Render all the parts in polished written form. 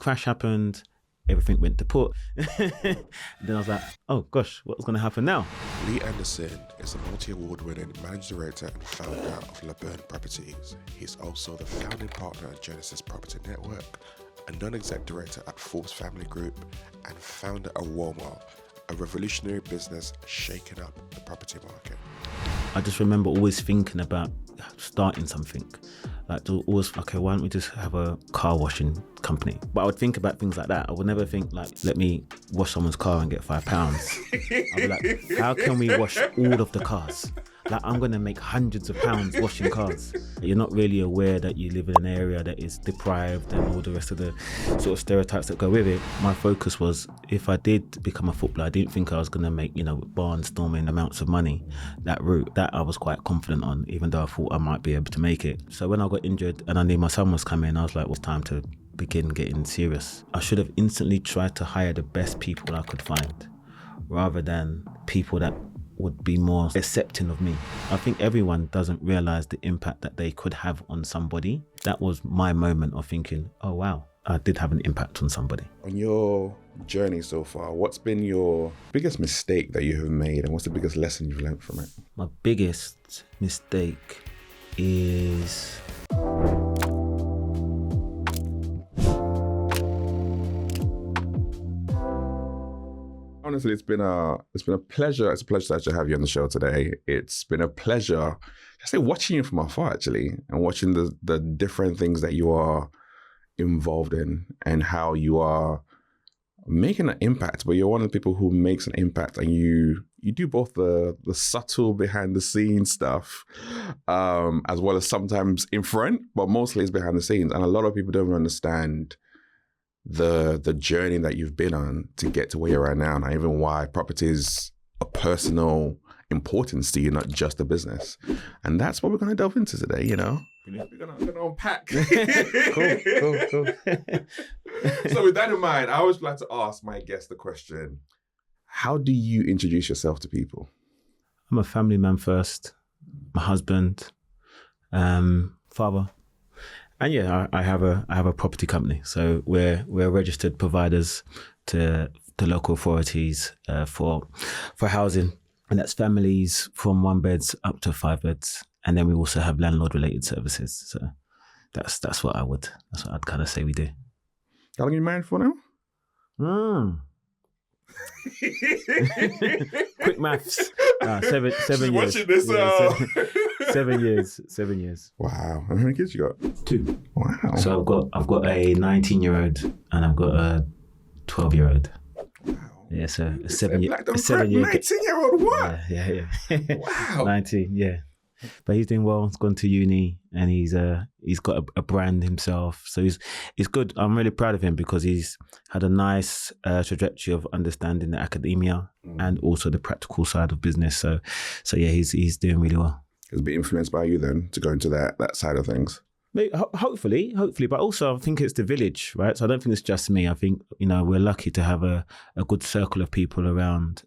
crash happened, everything went to put. Then I was like, oh gosh, what's going to happen now? Lee Anderson is a multi-award-winning managing director and founder of LeBern Properties. He's also the founding partner at Genesis Property Network, a non-exec director at Forbes Family Group, and founder of whoma, a revolutionary business shaking up the property market. I just remember always thinking about starting something. Like to always, okay, why don't we just have a car washing company? But I would think about things like that. I would never think like, let me wash someone's car and get £5. I'd be like, how can we wash all of the cars? Like, I'm going to make hundreds of pounds washing cars. You're not really aware that you live in an area that is deprived and all the rest of the sort of stereotypes that go with it. My focus was, if I did become a footballer, I didn't think I was going to make, barnstorming amounts of money. That route, that I was quite confident on, even though I thought I might be able to make it. So when I got injured and I knew my son was coming, I was like, well, it's time to begin getting serious. I should have instantly tried to hire the best people I could find, rather than people that would be more accepting of me. I think everyone doesn't realize the impact that they could have on somebody. That was my moment of thinking, oh wow, I did have an impact on somebody. On your journey so far, what's been your biggest mistake that you have made, and what's the biggest lesson you've learned from it? My biggest mistake is honestly, it's been a pleasure. It's a pleasure to actually have you on the show today. It's been a pleasure, I say, watching you from afar actually, and watching the different things that you are involved in and how you are making an impact. But you're one of the people who makes an impact, and you do both the subtle behind the scenes stuff, as well as sometimes in front, but mostly it's behind the scenes. And a lot of people don't understand the journey that you've been on to get to where you're at now, and even why property is a personal importance to you, not just a business. And that's what we're going to delve into today, We're going to unpack. Cool. So with that in mind, I always like to ask my guests the question, how do you introduce yourself to people? I'm a family man first, my husband, father. And yeah, I have a property company. So we're registered providers to local authorities for housing, and that's families from 1 beds up to 5 beds. And then we also have landlord related services. So that's what I'd kind of say we do. How long are you married for now? Quick maths. 7 She's years. watching this. Yeah, 7 years. Wow. How many kids you got? 2. Wow. So I've got a 19-year-old and I've got a 12-year-old. Wow. Yeah, so a 7-year. Like 19-year-old what? Yeah. Wow. 19, yeah. But he's doing well. He's gone to uni and he's got a brand himself. So he's good. I'm really proud of him because he's had a nice trajectory of understanding the academia and also the practical side of business. So yeah, he's doing really well. He's been influenced by you then to go into that side of things. Hopefully, but also I think it's the village, right? So I don't think it's just me. I think, we're lucky to have a good circle of people around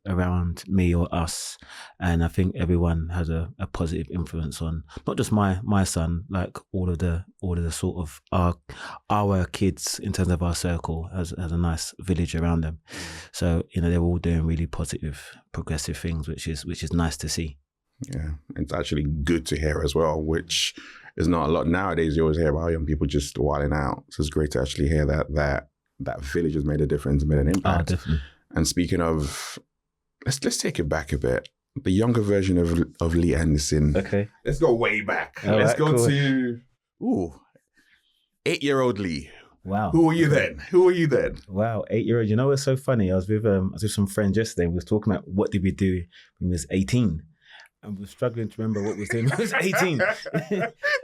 me or us. And I think everyone has a positive influence on not just my son, like all of the sort of our kids in terms of our circle has a nice village around them. So, they're all doing really positive, progressive things, which is nice to see. Yeah, it's actually good to hear as well, which is not a lot nowadays. You always hear about young people just wilding out. So it's great to actually hear that village has made a difference, made an impact. Oh, definitely. And speaking of, let's take it back a bit. The younger version of Lee Anderson. Okay. Let's go way back. All let's right, go cool. to 8-year-old Lee. Wow. Who were you then? Wow, 8-year-old. It's so funny. I was with some friends yesterday. We was talking about what did we do when we was 18. And we're struggling to remember what we was doing when I was 18.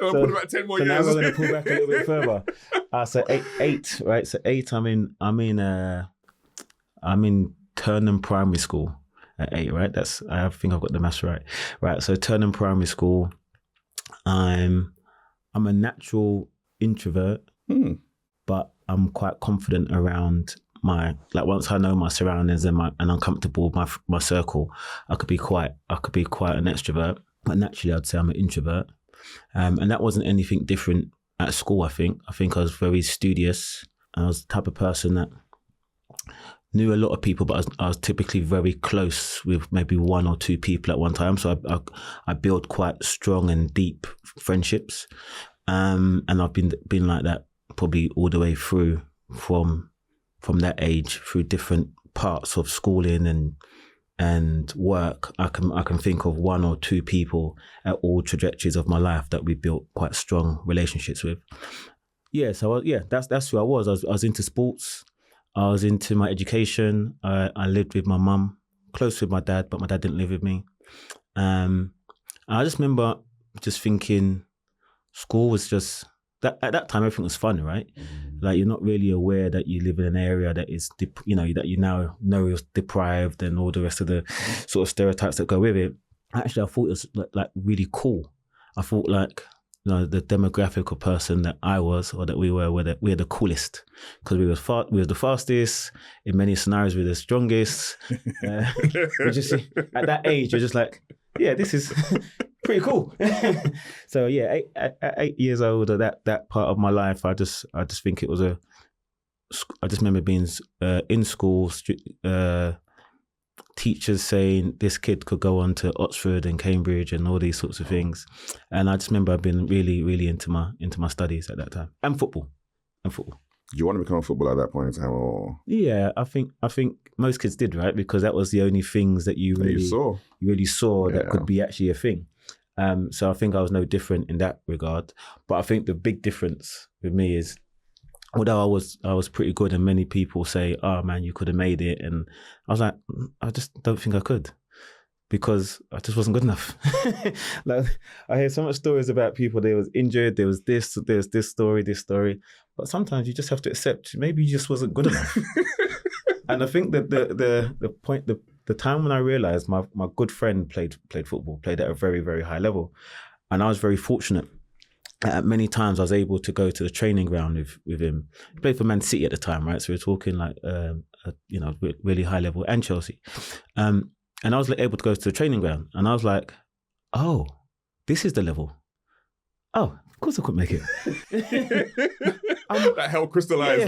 We'll put about 10 more years. Now we're going to pull back a little bit further. So eight, right? So 8, I'm in Turnham Primary School at 8, right? I think I've got the maths right. Right, so Turnham Primary School. I'm a natural introvert, but I'm quite confident around once I know my surroundings and I'm comfortable with my circle, I could be quite an extrovert. But naturally, I'd say I'm an introvert, and that wasn't anything different at school. I think I was very studious. I was the type of person that knew a lot of people, but I was typically very close with maybe one or two people at one time. So I built quite strong and deep friendships, and I've been like that probably all the way through from that age, through different parts of schooling and work. I can think of one or two people at all trajectories of my life that we built quite strong relationships with. Yeah, so that's who I was. I was into sports. I was into my education. I lived with my mum, close with my dad, but my dad didn't live with me. I just remember just thinking school was just, that at that time everything was fun, right? Like you're not really aware that you live in an area that is, that you now know is deprived and all the rest of the sort of stereotypes that go with it. Actually, I thought it was like really cool. I thought like, the demographic of person that I was, or that we were the coolest, because we were the fastest. In many scenarios, we were the strongest. Just at that age, you're just like, yeah, this is pretty cool. So yeah, at 8 years old, or that part of my life, I just think it was I just remember being in school. Teachers saying this kid could go on to Oxford and Cambridge and all these sorts of things, and I just remember I've been really, really into my studies at that time, and football. Do you want to become a footballer at that point in time, or? Yeah, I think most kids did, right? Because that was the only things that you really saw that could be actually a thing. So I think I was no different in that regard. But I think the big difference with me is, although I was pretty good, and many people say, "Oh man, you could have made it," and I was like, I just don't think I could, because I just wasn't good enough. Like I hear so much stories about people. They was injured. There was this story. But sometimes you just have to accept maybe you just wasn't good enough. And I think that the time when I realized my good friend played football, played at a very, very high level, and I was very fortunate. Many times I was able to go to the training ground with him. He played for Man City at the time, right? So we're talking like, really high level, and Chelsea. And I was able to go to the training ground, and I was like, oh, this is the level. Oh, of course I couldn't make it. That helped crystallize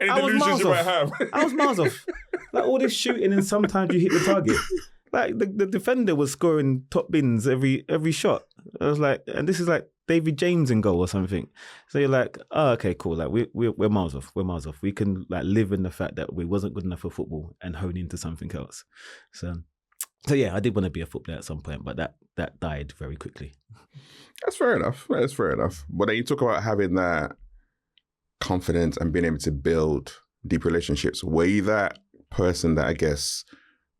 any delusions you might have. I was miles off. Like all this shooting, and sometimes you hit the target. Like the defender was scoring top bins every shot. I was like, and this is like David James in goal or something. So you're like, oh, okay, cool. Like we're miles off. We're miles off. We can like live in the fact that we wasn't good enough for football and hone into something else. So yeah, I did want to be a footballer at some point, but that died very quickly. That's fair enough. But then you talk about having that confidence and being able to build deep relationships. Were you that person that I guess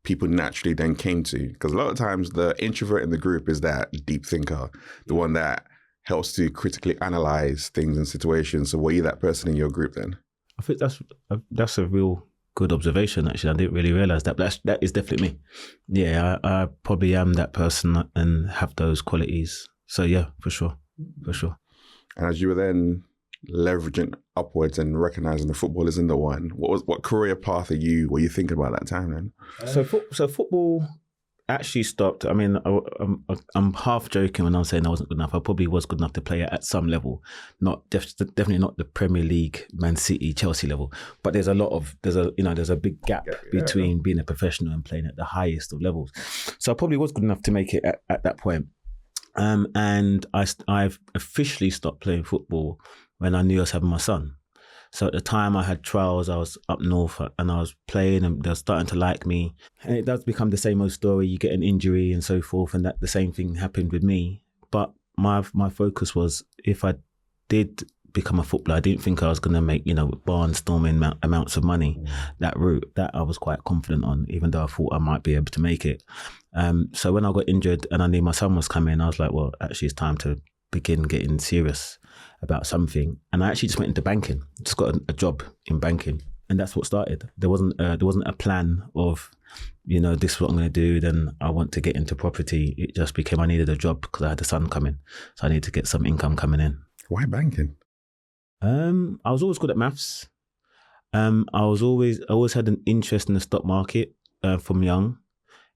people naturally then came to? Because a lot of times the introvert in the group is that deep thinker, the one that helps to critically analyze things and situations. So were you that person in your group then? I think that's a real good observation, actually. I didn't really realize that, but that is definitely me. Yeah, I probably am that person and have those qualities. So yeah, for sure. And as you were then leveraging upwards and recognizing the football isn't the one, what career path were you thinking about that time then? So football actually stopped. I mean, I'm half joking when I'm saying I wasn't good enough. I probably was good enough to play at some level, definitely not the Premier League, Man City, Chelsea level. But there's a big gap between being a professional and playing at the highest of levels. So I probably was good enough to make it at that point. And I've officially stopped playing football when I knew I was having my son. So at the time I had trials, I was up north and I was playing and they were starting to like me. And it does become the same old story. You get an injury and so forth, and that the same thing happened with me. But my focus was, if I did become a footballer, I didn't think I was going to make, barnstorming amounts of money. That route, that I was quite confident on, even though I thought I might be able to make it. So when I got injured and I knew my son was coming, I was like, well, actually it's time to begin getting serious about something. And I actually just went into banking, just got a job in banking. And that's what started. There wasn't a plan of, this is what I'm going to do. Then I want to get into property. It just became, I needed a job because I had a son coming. So I needed to get some income coming in. Why banking? I was always good at maths. I always had an interest in the stock market from young,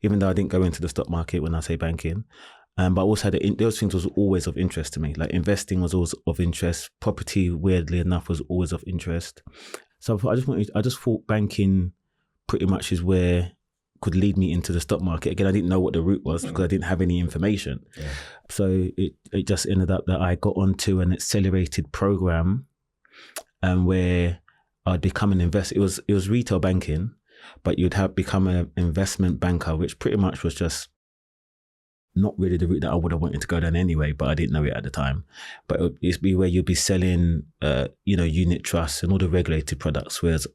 even though I didn't go into the stock market when I say banking. But I also had those things was always of interest to me. Like investing was always of interest. Property, weirdly enough, was always of interest. So I just thought banking pretty much is where could lead me into the stock market. Again, I didn't know what the route was because I didn't have any information. Yeah. So it just ended up that I got onto an accelerated program where I'd become an investor. It was retail banking, but you'd have become an investment banker, which pretty much was just not really the route that I would have wanted to go down anyway, but I didn't know it at the time. But it's be where you'd be selling, unit trusts and all the regulated products, whereas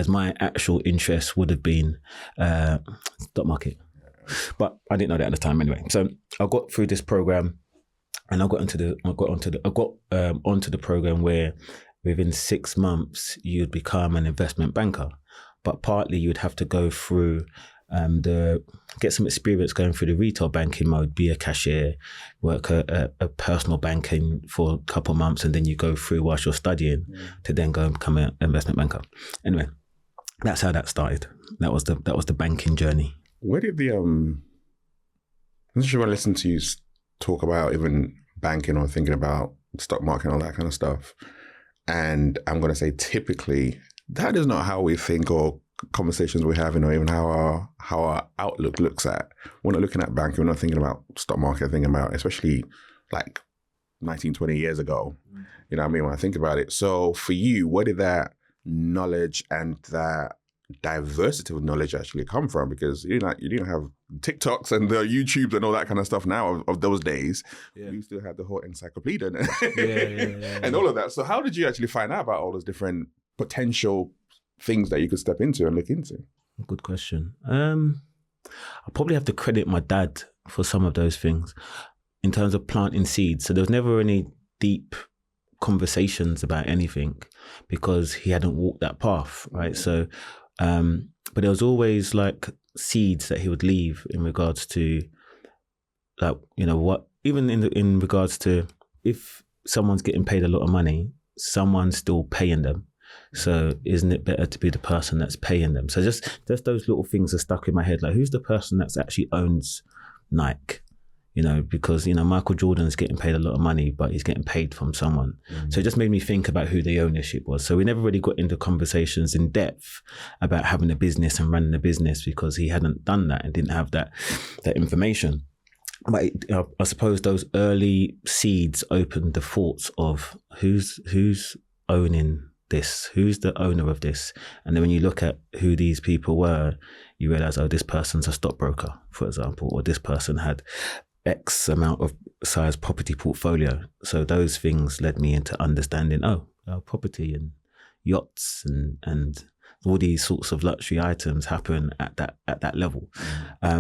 my actual interest would have been stock market. But I didn't know that at the time anyway. So I got through this program, and I got onto the program where within 6 months you'd become an investment banker, but partly you'd have to go through get some experience going through the retail banking mode, be a cashier, work a personal banking for a couple of months, and then you go through whilst you're studying to then go and become an investment banker. Anyway, that's how that started. That was the banking journey. Where did I'm not sure when I listen to you talk about even banking or thinking about stock market and all that kind of stuff, and I'm going to say typically that is not how we think or conversations we're having, or even how our outlook looks at. We're not looking at banking, we're not thinking about stock market, thinking about, especially like 19, 20 years ago. You know what I mean? When I think about it. So for you, where did that knowledge and that diversity of knowledge actually come from? Because you didn't have TikToks and the YouTubes and all that kind of stuff now of those days. Yeah. You still had the whole encyclopedia and all of that. So how did you actually find out about all those different potential things that you could step into and look into? Good question. I probably have to credit my dad for some of those things in terms of planting seeds. So there was never any deep conversations about anything because he hadn't walked that path, right? So, but there was always like seeds that he would leave in regards to, like, what, even in regards to if someone's getting paid a lot of money, someone's still paying them. So isn't it better to be the person that's paying them? So just those little things are stuck in my head. Like, who's the person that's actually owns Nike? Because, Michael Jordan's getting paid a lot of money, but he's getting paid from someone. Mm-hmm. So it just made me think about who the ownership was. So we never really got into conversations in depth about having a business and running a business because he hadn't done that and didn't have that information. But I suppose those early seeds opened the thoughts of who's owning this, who's the owner of this. And then when you look at who these people were, you realize, oh, this person's a stockbroker, for example, or this person had X amount of size property portfolio. So those things led me into understanding, property and yachts and all these sorts of luxury items happen at that level.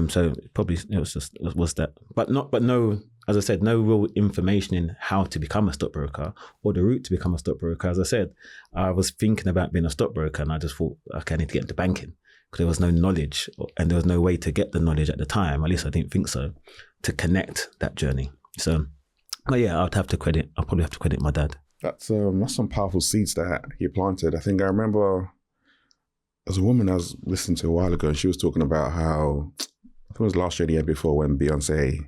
So probably it was that, but no, as I said, no real information in how to become a stockbroker or the route to become a stockbroker. As I said, I was thinking about being a stockbroker and I just thought, okay, I need to get into banking because there was no knowledge and there was no way to get the knowledge at the time. At least I didn't think so, to connect that journey. So, but yeah, I'll probably have to credit my dad. That's some powerful seeds that he planted. I think I remember there's a woman I was listening to a while ago and she was talking about how, I think it was last year, the year before, when Beyonce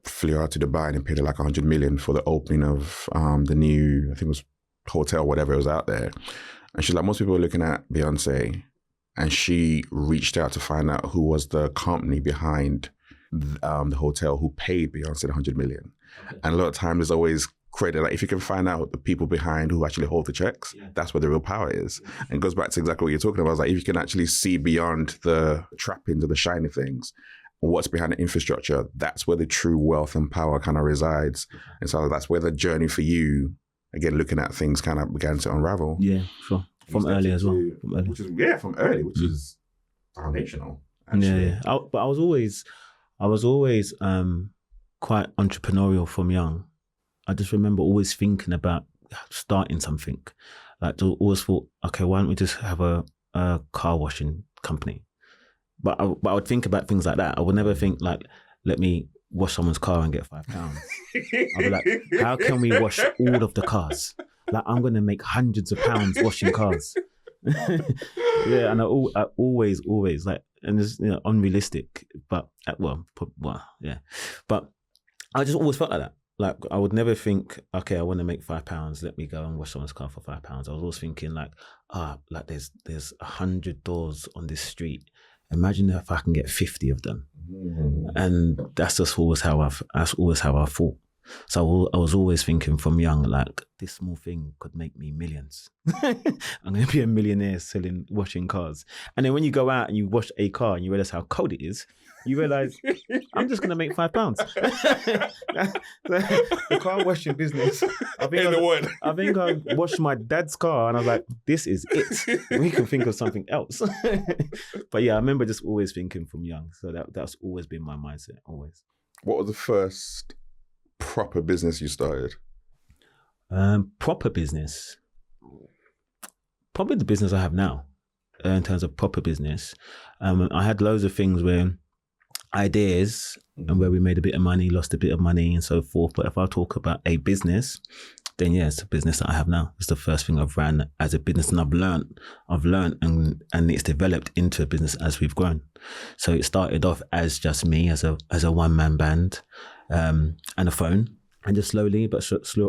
flew out to Dubai and paid her like 100 million for the opening of the new, I think it was hotel, whatever it was out there. And she's like, most people were looking at Beyonce and she reached out to find out who was the company behind the hotel who paid Beyonce the 100 million. Okay. And a lot of times there's always credit, like if you can find out the people behind who actually hold the checks, that's where the real power is. And it goes back to exactly what you're talking about. It's like if you can actually see beyond the trappings of the shiny things, what's behind the infrastructure, that's where the true wealth and power kind of resides. And so that's where the journey for you, again, looking at things kind of began to unravel. Yeah, sure. From early as well. From early, which is foundational, actually. Yeah. But I was always quite entrepreneurial from young. I just remember always thinking about starting something. Like, I always thought, okay, why don't we just have a car washing company? But I would think about things like that. I would never think like, let me wash someone's car and get £5. I'd be like, how can we wash all of the cars? Like, I'm going to make hundreds of pounds washing cars. Yeah, and I always like, and it's unrealistic, but yeah. But I just always felt like that. like I would never think, okay, I want to make £5. Let me go and wash someone's car for £5. I was always thinking like, like there's 100 doors on this street. Imagine if I can get 50 of them. And that's always how I thought. So I was always thinking from young, like this small thing could make me millions. I'm going to be a millionaire washing cars. And then when you go out and you wash a car and you realize how cold it is, you realize I'm just going to make £5. The car washing business. I think I washed my dad's car and I was like, this is it. We can think of something else. But yeah, I remember just always thinking from young. So that's always been my mindset, always. What was the first proper business you started? Proper business? Probably the business I have now, in terms of proper business. I had loads of things where ideas and where we made a bit of money, lost a bit of money and so forth. But if I talk about a business, then yeah, it's the business that I have now. It's the first thing I've ran as a business, and I've learned and it's developed into a business as we've grown. So it started off as just me, as a one-man band, and a phone. And just slowly but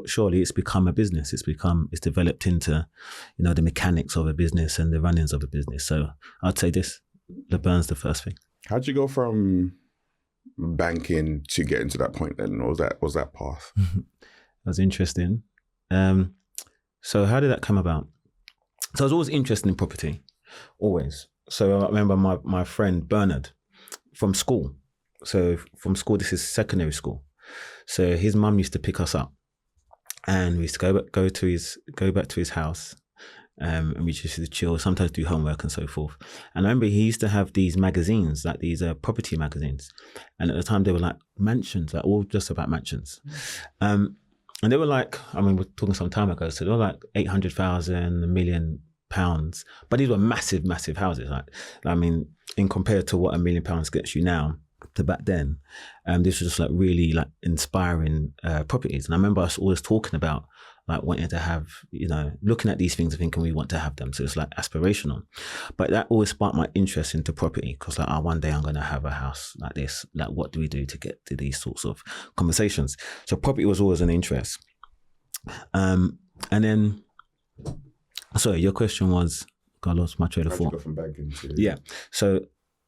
surely it's become a business. It's developed into, the mechanics of a business and the runnings of a business. So I'd say LeBern's the first thing. How'd you go from banking to getting to that point then? Or was that path? That was interesting. So how did that come about? So I was always interested in property, always. So I remember my friend Bernard from school. So from school, this is secondary school. So his mum used to pick us up, and we used to go back to his house, and we just used to chill, sometimes do homework and so forth. And I remember he used to have these magazines, like these property magazines, and at the time they were like mansions, like all just about mansions. And they were like, we're talking some time ago, so they were like 800,000, £1 million. But these were massive, massive houses. In compared to what £1 million gets you now, to back then, this was just like really like inspiring properties. And I remember us always talking about like wanting to have, looking at these things and thinking we want to have them. So it's like aspirational. But that always sparked my interest into property, because like, one day I'm going to have a house like this. Like, what do we do to get to these sorts of conversations? So property was always an interest. And then, sorry, your question was, I lost my train of thought. How'd you go from banking to... Yeah. So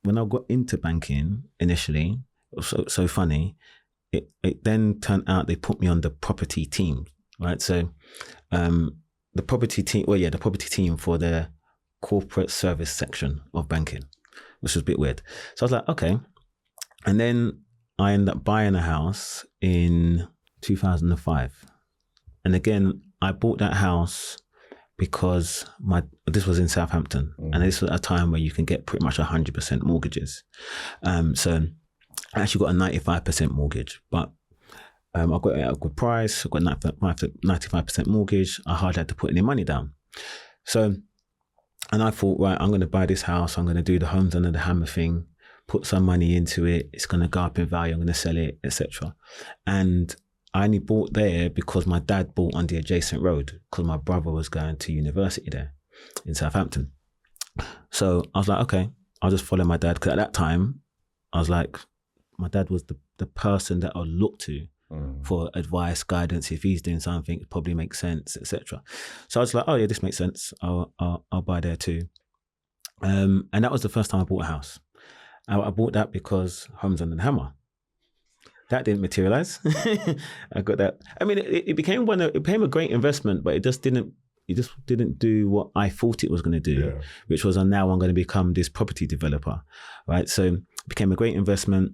when I got into banking initially, it was so funny. It then turned out they put me on the property team, right? So the property team for the corporate service section of banking, which was a bit weird. So I was like, okay. And then I ended up buying a house in 2005. And again, I bought that house because this was in Southampton, and this was a time where you can get pretty much 100% mortgages. So I actually got a 95% mortgage, but I got it at a good price. I got 95% mortgage. I hardly had to put any money down. So, and I thought, right, I'm going to buy this house. I'm going to do the homes under the hammer thing, put some money into it. It's going to go up in value. I'm going to sell it, etc. And I only bought there because my dad bought on the adjacent road, because my brother was going to university there in Southampton. So I was like, okay, I'll just follow my dad. Because at that time, I was like, my dad was the person that I'll look to for advice, guidance. If he's doing something, it probably makes sense, etc. So I was like, oh yeah, this makes sense. I'll buy there too. And that was the first time I bought a house. I bought that because homes under the hammer. That didn't materialize. I got that. It became a great investment, but it just didn't do what I thought it was going to do, which was now I'm going to become this property developer, right? So it became a great investment.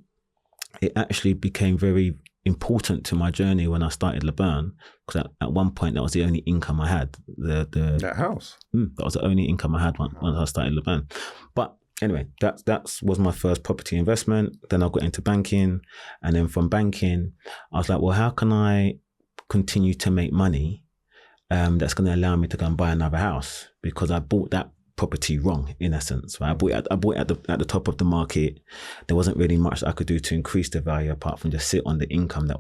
It actually became very important to my journey when I started LeBern, because at one point that was the only income I had. That house? That was the only income I had when I started LeBern. But anyway, that was my first property investment. Then I got into banking. And then from banking, I was like, well, how can I continue to make money that's going to allow me to go and buy another house? Because I bought that property wrong, in essence. Right? I bought it at the top of the market. There wasn't really much that I could do to increase the value apart from just sit on the income that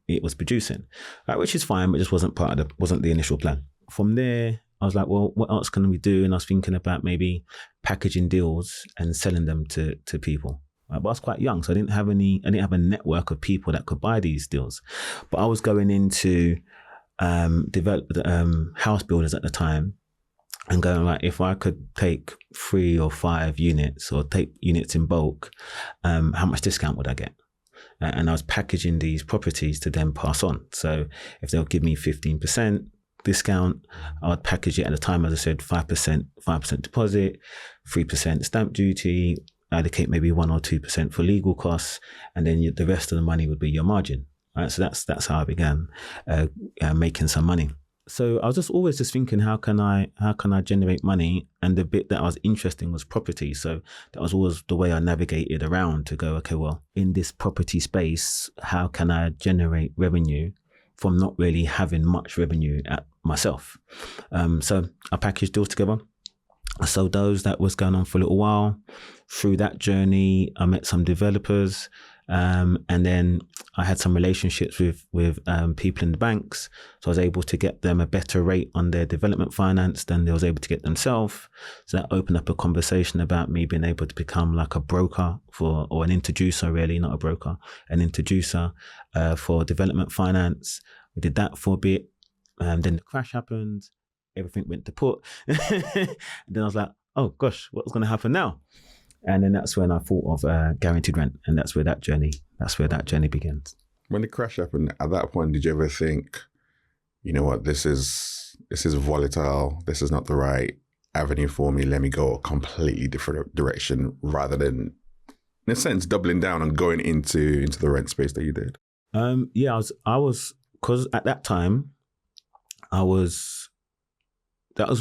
it was producing, right? Which is fine, but just wasn't the initial plan. From there, I was like, well, what else can we do? And I was thinking about maybe packaging deals and selling them to people. Right? But I was quite young, so I didn't have a network of people that could buy these deals. But I was going into house builders at the time and going, like, if I could take 3 or 5 units or take units in bulk, how much discount would I get? And I was packaging these properties to then pass on. So if they'll give me 15% discount, I would package it at the time, as I said, 5% deposit, 3% stamp duty, allocate maybe 1 or 2% for legal costs, and then the rest of the money would be your margin. Right? So that's how I began making some money. So I was just always thinking, how can I generate money? And the bit that I was interested in was property. So that was always the way I navigated around to go, okay, well, in this property space, how can I generate revenue from not really having much revenue at myself? So I packaged deals together. I sold those. That was going on for a little while. Through that journey, I met some developers. And then I had some relationships with people in the banks. So I was able to get them a better rate on their development finance than they was able to get themselves. So that opened up a conversation about me being able to become like a broker or an introducer, really, not a broker, an introducer for development finance. We did that for a bit. Then the crash happened. Everything went to put. And then I was like, oh gosh, what's going to happen now? And then that's when I thought of guaranteed rent, and that's where that journey begins. When the crash happened, at that point, did you ever think, you know what, this is volatile, this is not the right avenue for me, let me go a completely different direction, rather than, in a sense, doubling down and going into the rent space that you did? Yeah, I was, because at that time, that was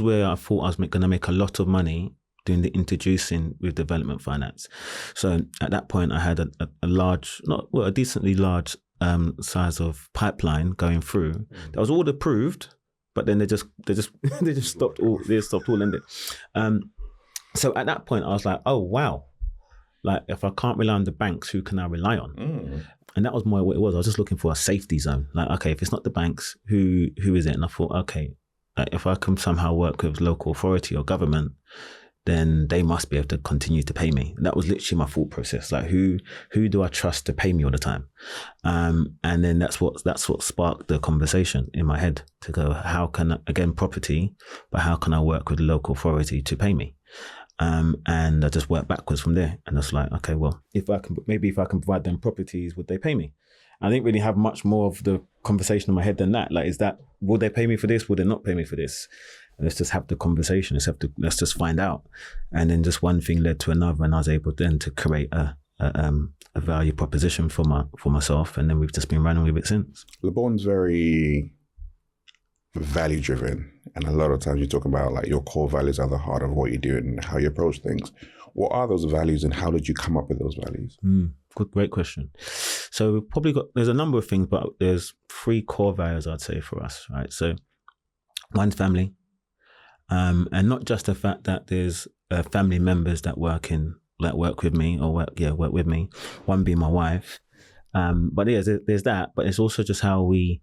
where I thought I was going to make a lot of money doing the introducing with development finance. So at that point, I had a decently large size of pipeline going through. That was all approved, but then they just stopped all lending. So at that point, I was like, oh wow, like if I can't rely on the banks, who can I rely on? And that was more what it was. I was just looking for a safety zone. Like, okay, if it's not the banks, who is it? And I thought, okay, like if I can somehow work with local authority or government, then they must be able to continue to pay me. And that was literally my thought process. Like, who do I trust to pay me all the time? And then that's what sparked the conversation in my head to go, how can, again, property, but how can I work with the local authority to pay me? And I just worked backwards from there. And it's like, okay, well, if I can provide them properties, would they pay me? I didn't really have much more of the conversation in my head than that. Like, will they pay me for this? Will they not pay me for this? Let's just have the conversation. Let's just find out. And then just one thing led to another, and I was able then to create a value proposition for myself. And then we've just been running with it since. LeBern's very value driven, and a lot of times you talk about like your core values are the heart of what you do and how you approach things. What are those values, and how did you come up with those values? Great question. So there's a number of things, but there's 3 core values I'd say for us, right? So one's family. And not just the fact that there's family members that work with me or work with me, one being my wife. But yeah, there's that, but it's also just how we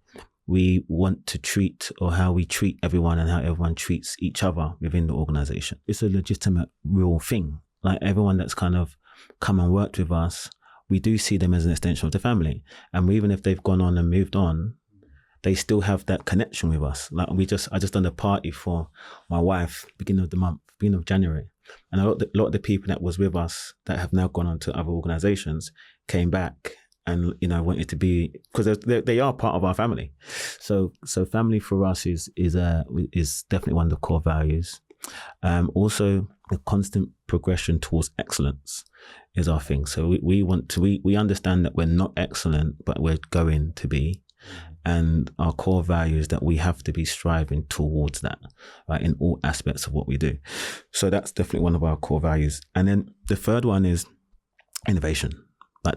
want to treat, or how we treat everyone and how everyone treats each other within the organization. It's a legitimate, real thing. Like, everyone that's kind of come and worked with us, we do see them as an extension of the family. And even if they've gone on and moved on, they still have that connection with us. Like, I just done a party for my wife, beginning of January. And a lot of the people that was with us that have now gone on to other organizations came back and, wanted to be, because they are part of our family. So family for us is definitely one of the core values. Also, the constant progression towards excellence is our thing. So we understand that we're not excellent, but we're going to be. And our core value is that we have to be striving towards that, right, in all aspects of what we do. So that's definitely one of our core values. And then the third one is innovation. Like,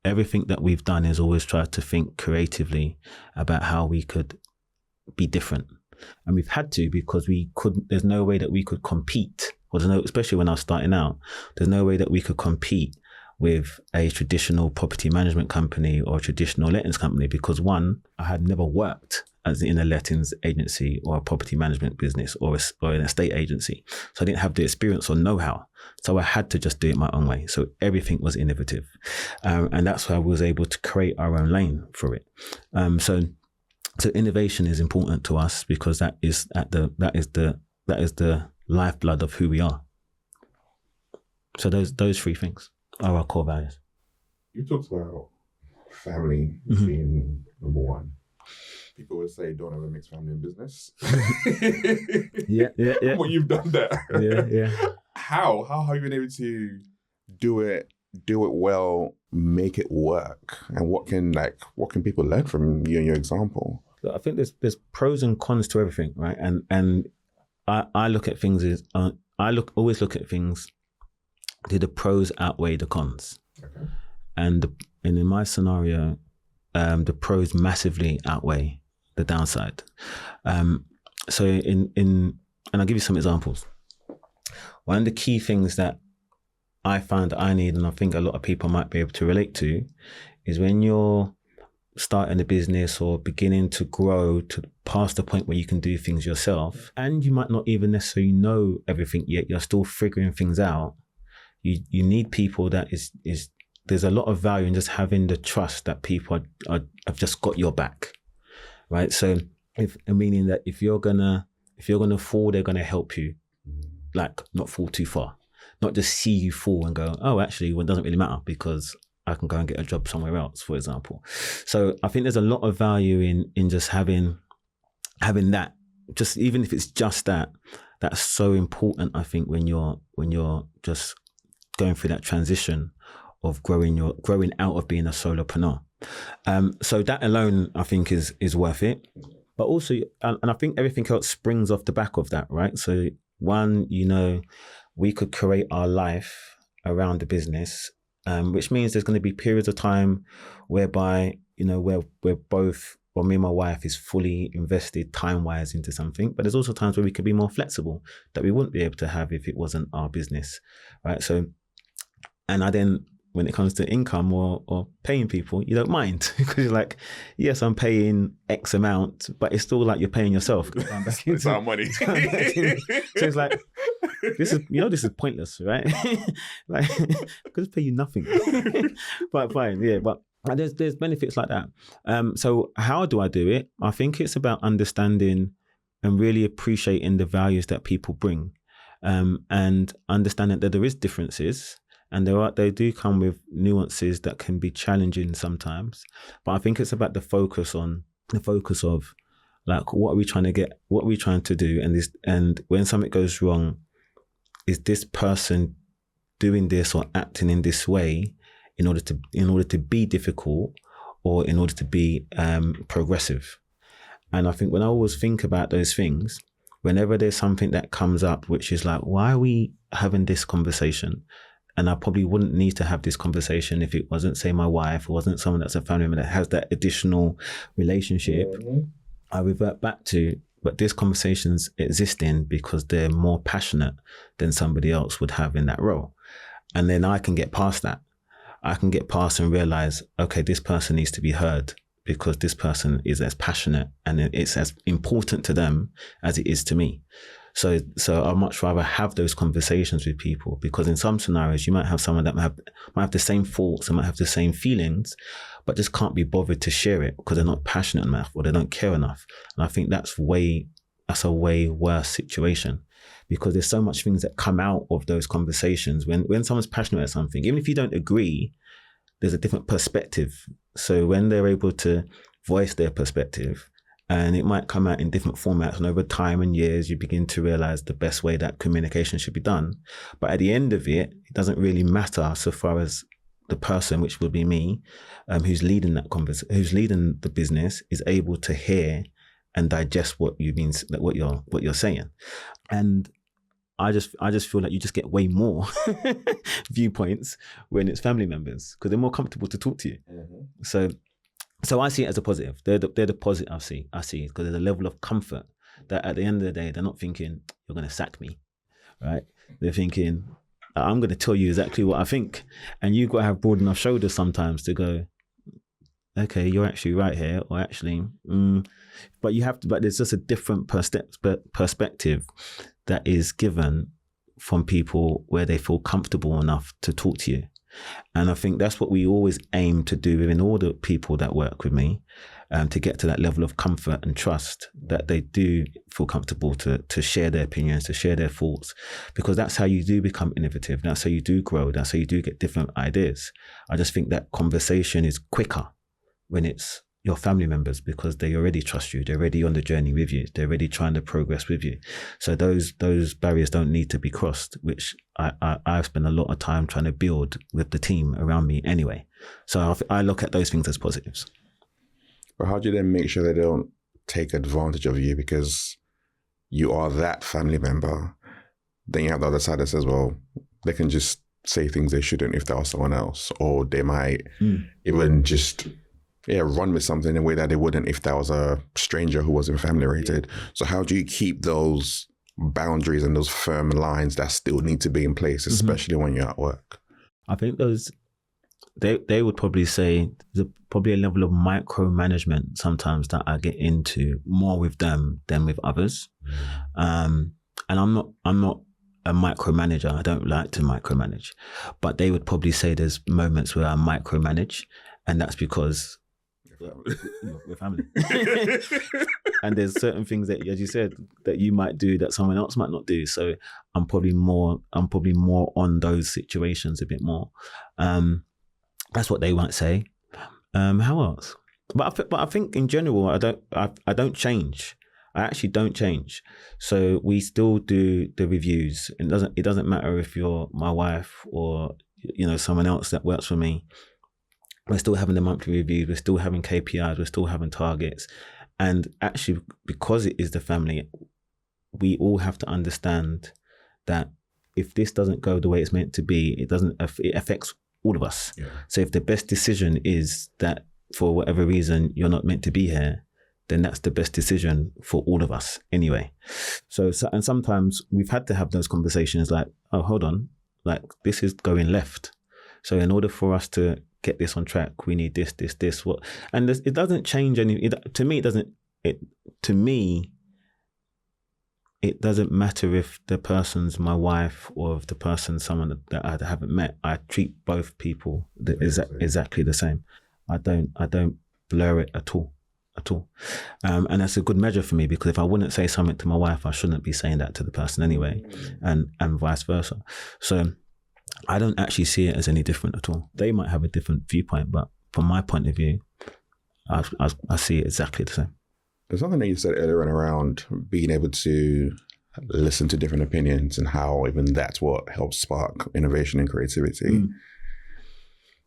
everything that we've done is always try to think creatively about how we could be different. And we've had to, because there's no way that we could compete, especially when I was starting out, there's no way that we could compete with a traditional property management company or a traditional lettings company, because one, I had never worked as in a lettings agency or a property management business or an estate agency. So I didn't have the experience or know-how. So I had to just do it my own way. So everything was innovative. And that's why I was able to create our own lane for it. So innovation is important to us because that is the lifeblood of who we are. So those three things are our core values. You talked about family being number one. People would say, don't ever mix family and business. Yeah. Well, you've done that. Yeah. How have you been able to do it well, make it work? And what can people learn from you and your example? I think there's pros and cons to everything, right? And I look at things as always look at things. Do the pros outweigh the cons? Okay. And in my scenario, the pros massively outweigh the downside. So and I'll give you some examples. One of the key things that I find that I need, and I think a lot of people might be able to relate to, is when you're starting a business or beginning to grow to past the point where you can do things yourself, and you might not even necessarily know everything yet, you're still figuring things out. You need people that is there's a lot of value in just having the trust that people have just got your back, right? So meaning that if you're gonna fall, they're gonna help you, like not fall too far, not just see you fall and go, oh, actually, well, it doesn't really matter because I can go and get a job somewhere else, for example. So I think there's a lot of value in just having that, just even if it's just that, that's so important. I think when you're just going through that transition of growing out of being a solopreneur. So that alone, I think is worth it. But also, and I think everything else springs off the back of that, right? So one, we could create our life around the business, which means there's going to be periods of time whereby, we're both, or me and my wife is fully invested time-wise into something, but there's also times where we could be more flexible that we wouldn't be able to have if it wasn't our business, right? So, and I then, when it comes to income or paying people, you don't mind because you're like, yes, I'm paying X amount, but it's still like you're paying yourself. It's our money. So it's like, this is pointless, right? Like, I could just pay you nothing. But fine, yeah. But there's benefits like that. So how do I do it? I think it's about understanding and really appreciating the values that people bring, and understanding that there is differences. And they do come with nuances that can be challenging sometimes. But I think it's about the focus of like, what are we trying to get? What are we trying to do? And when something goes wrong, is this person doing this or acting in this way in order to be difficult or in order to be progressive? And I think when I always think about those things, whenever there's something that comes up, which is like, why are we having this conversation? And I probably wouldn't need to have this conversation if it wasn't, say, my wife, or wasn't someone that's a family member that has that additional relationship. Mm-hmm. I revert back to, but this conversation's existing because they're more passionate than somebody else would have in that role. And then I can get past that. I can get past and realize, okay, this person needs to be heard because this person is as passionate and it's as important to them as it is to me. So I'd much rather have those conversations with people, because in some scenarios you might have someone that might have the same thoughts and might have the same feelings, but just can't be bothered to share it because they're not passionate enough or they don't care enough. And I think that's a way worse situation, because there's so much things that come out of those conversations. When someone's passionate about something, even if you don't agree, there's a different perspective. So when they're able to voice their perspective, and it might come out in different formats, and over time and years, you begin to realize the best way that communication should be done. But at the end of it, it doesn't really matter so far as the person, which would be me, who's leading that who's leading the business, is able to hear and digest what you're saying. And I just feel like you just get way more viewpoints when it's family members, because they're more comfortable to talk to you. Mm-hmm. So I see it as a positive. They're the positive I see, because there's a level of comfort that at the end of the day, they're not thinking, you're going to sack me, right? They're thinking, I'm going to tell you exactly what I think. And you've got to have broad enough shoulders sometimes to go, okay, you're actually right here, or actually, but there's just a different perspective that is given from people where they feel comfortable enough to talk to you. And I think that's what we always aim to do within all the people that work with me, to get to that level of comfort and trust that they do feel comfortable to share their opinions, to share their thoughts, because that's how you do become innovative. That's how you do grow. That's how you do get different ideas. I just think that conversation is quicker when it's your family members, because they already trust you. They're already on the journey with you. They're already trying to progress with you. So those barriers don't need to be crossed, which I've spent a lot of time trying to build with the team around me anyway. So I look at those things as positives. But how do you then make sure they don't take advantage of you because you are that family member? Then you have the other side that says, well, they can just say things they shouldn't if they are someone else, or they might even just run with something in a way that they wouldn't if that was a stranger who wasn't family rated. So how do you keep those boundaries and those firm lines that still need to be in place, especially when you're at work? I think they would probably say there's probably a level of micromanagement sometimes that I get into more with them than with others. And I'm not a micromanager. I don't like to micromanage, but they would probably say there's moments where I micromanage, and that's because we're family. And there's certain things that, as you said, that you might do that someone else might not do. So I'm probably more on those situations a bit more. That's what they might say. How else? But I think in general, I don't change. I actually don't change. So we still do the reviews. It doesn't matter if you're my wife or someone else that works for me. We're still having the monthly reviews. We're still having KPIs. We're still having targets. And actually, because it is the family, we all have to understand that if this doesn't go the way it's meant to be, it affects all of us. Yeah. So if the best decision is that for whatever reason you're not meant to be here, then that's the best decision for all of us anyway. So and sometimes we've had to have those conversations like, oh, hold on, like this is going left. So in order for us to get this on track, we need this, what, and it doesn't change any. To me, it doesn't matter if the person's my wife or if the person's someone that I haven't met. I treat both people exactly the same. I don't blur it at all. And that's a good measure for me, because if I wouldn't say something to my wife, I shouldn't be saying that to the person anyway, and vice versa. So I don't actually see it as any different at all. They might have a different viewpoint, but from my point of view, I see it exactly the same. There's something that you said earlier on around being able to listen to different opinions and how even that's what helps spark innovation and creativity.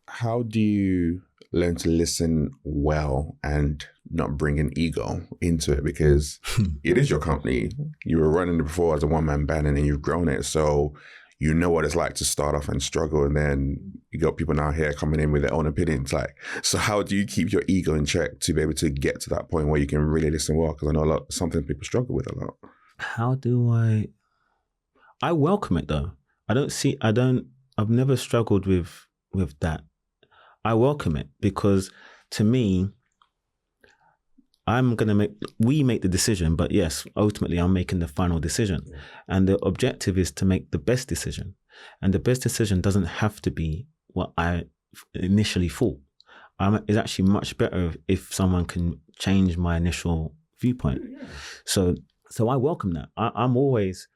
How do you learn to listen well and not bring an ego into it? Because it is your company. You were running it before as a one-man band, and then you've grown it. So you know what it's like to start off and struggle, and then you got people now here coming in with their own opinions. So how do you keep your ego in check to be able to get to that point where you can really listen well? Because I know something people struggle with a lot. How do I welcome it though. I've never struggled with that. I welcome it, because to me, we make the decision, but yes, ultimately I'm making the final decision. Yeah. And the objective is to make the best decision. And the best decision doesn't have to be what I initially thought. It's actually much better if someone can change my initial viewpoint. Yeah. So I welcome that. I'm always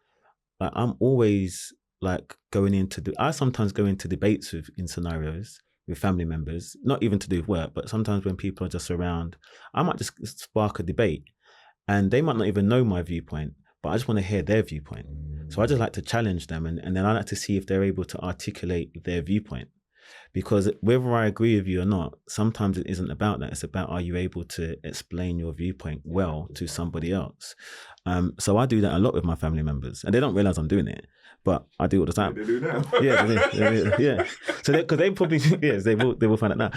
like going into I sometimes go into debates in scenarios with family members, not even to do with work, but sometimes when people are just around, I might just spark a debate and they might not even know my viewpoint, but I just want to hear their viewpoint. So I just like to challenge them, and then I like to see if they're able to articulate their viewpoint. Because whether I agree with you or not, sometimes it isn't about that. It's about, are you able to explain your viewpoint well to somebody else? So I do that a lot with my family members, and they don't realize I'm doing it, but I do all the time. They do now. Yeah. So because they probably, yes, they will find out now.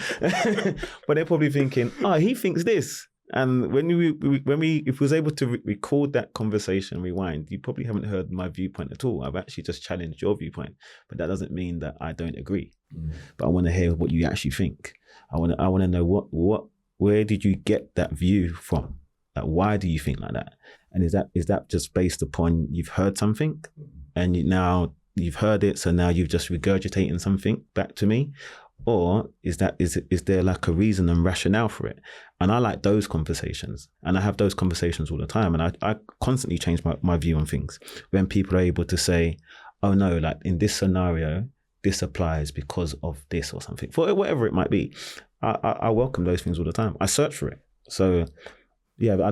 But they're probably thinking, oh, he thinks this. And when we if we was able to record that conversation, rewind, you probably haven't heard my viewpoint at all. I've actually just challenged your viewpoint, but that doesn't mean that I don't agree. But I want to hear what you actually think. I want to know where did you get that view from? Like, why do you think like that? And is that just based upon you've heard something, and now you've heard it, so now you've just regurgitating something back to me? Or is there like a reason and rationale for it? And I like those conversations, and I have those conversations all the time. And I constantly change my view on things when people are able to say, oh no, like in this scenario, this applies because of this or something, for whatever it might be. I welcome those things all the time. I search for it. So yeah, I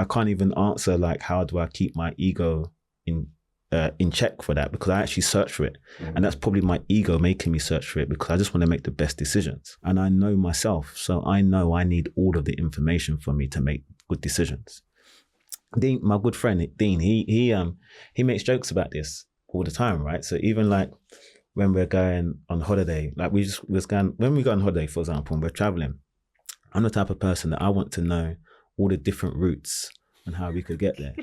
can't even answer like, how do I keep my ego in check for that, because I actually search for it. And that's probably my ego making me search for it, because I just want to make the best decisions. And I know myself, so I know I need all of the information for me to make good decisions. Dean, my good friend Dean, he makes jokes about this all the time, right? So even like when we're going on holiday, like when we go on holiday, for example, and we're traveling, I'm the type of person that I want to know all the different routes and how we could get there.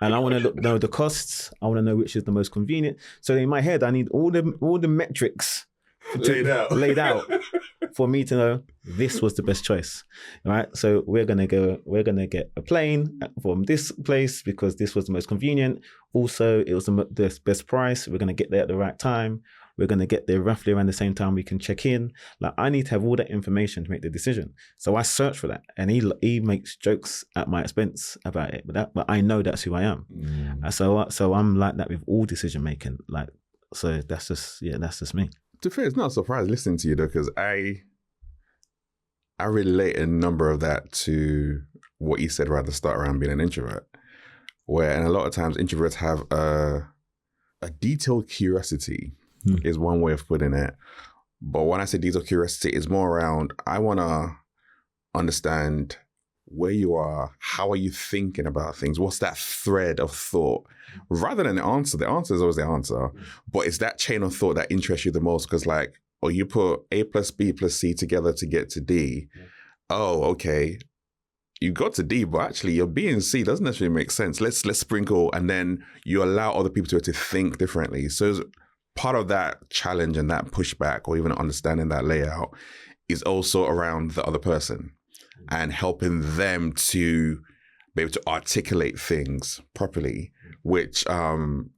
And I want to know the costs. I want to know which is the most convenient. So in my head, I need all the metrics laid out for me to know this was the best choice, right? So we're gonna get a plane from this place because this was the most convenient. Also, it was the best price. We're gonna get there at the right time. We're gonna get there roughly around the same time we can check in. Like, I need to have all that information to make the decision. So I search for that, and he makes jokes at my expense about it. But I know that's who I am. So I'm like that with all decision making. Like, so that's just me. To be fair, it's not a surprise listening to you though, because I relate a number of that to what you said right at the start around being an introvert, and a lot of times introverts have a detailed curiosity is one way of putting it. But when I say detailed curiosity, it's more around, I want to understand where you are, how are you thinking about things, what's that thread of thought, rather than the answer. The answer is always the answer, but it's that chain of thought that interests you the most, because like, or you put A plus B plus C together to get to D. Oh, okay. You got to D, but actually your B and C doesn't necessarily make sense. Let's sprinkle, and then you allow other people to think differently. So part of that challenge and that pushback, or even understanding that layout, is also around the other person and helping them to be able to articulate things properly, which I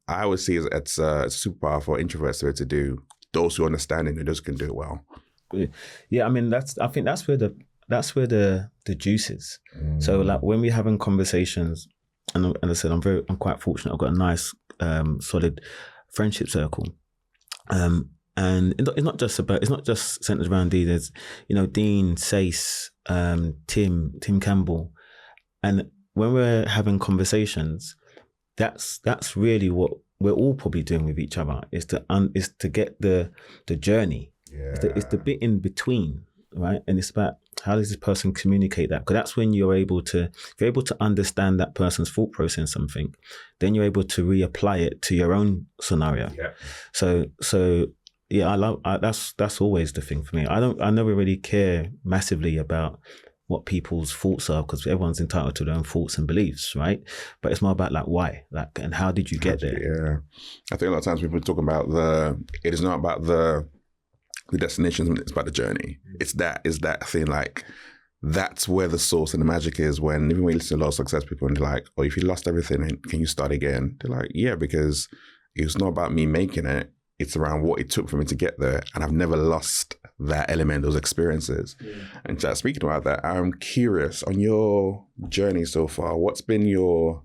always see as it's a superpower for introverts to be able to do. Those who understand it and those who can do it well. Yeah, I mean I think that's where the juice is. So like when we're having conversations, and I said I'm quite fortunate. I've got a nice solid friendship circle. And it's not just centered around Dean. There's, Dean, Sace, Tim Campbell, and when we're having conversations, that's really what we're all probably doing with each other, is to get the journey. Yeah. It's the bit in between, right? And it's about, how does this person communicate that? Because that's when if you're able to understand that person's thought process in something, then you're able to reapply it to your own scenario. Yeah. So yeah, that's always the thing for me. I never really care massively about what people's thoughts are, because everyone's entitled to their own thoughts and beliefs, right? But it's more about like why, like, and how did you get there? Yeah, I think a lot of times people talk about it is not about the destination, it's about the journey. It's that thing, like, that's where the source and the magic is. When even when you listen to a lot of success people and they're like, oh, if you lost everything, can you start again? They're like, yeah, because it's not about me making it. It's around what it took for me to get there. And I've never lost that element, those experiences. Yeah. And just speaking about that, I'm curious, on your journey so far, what's been your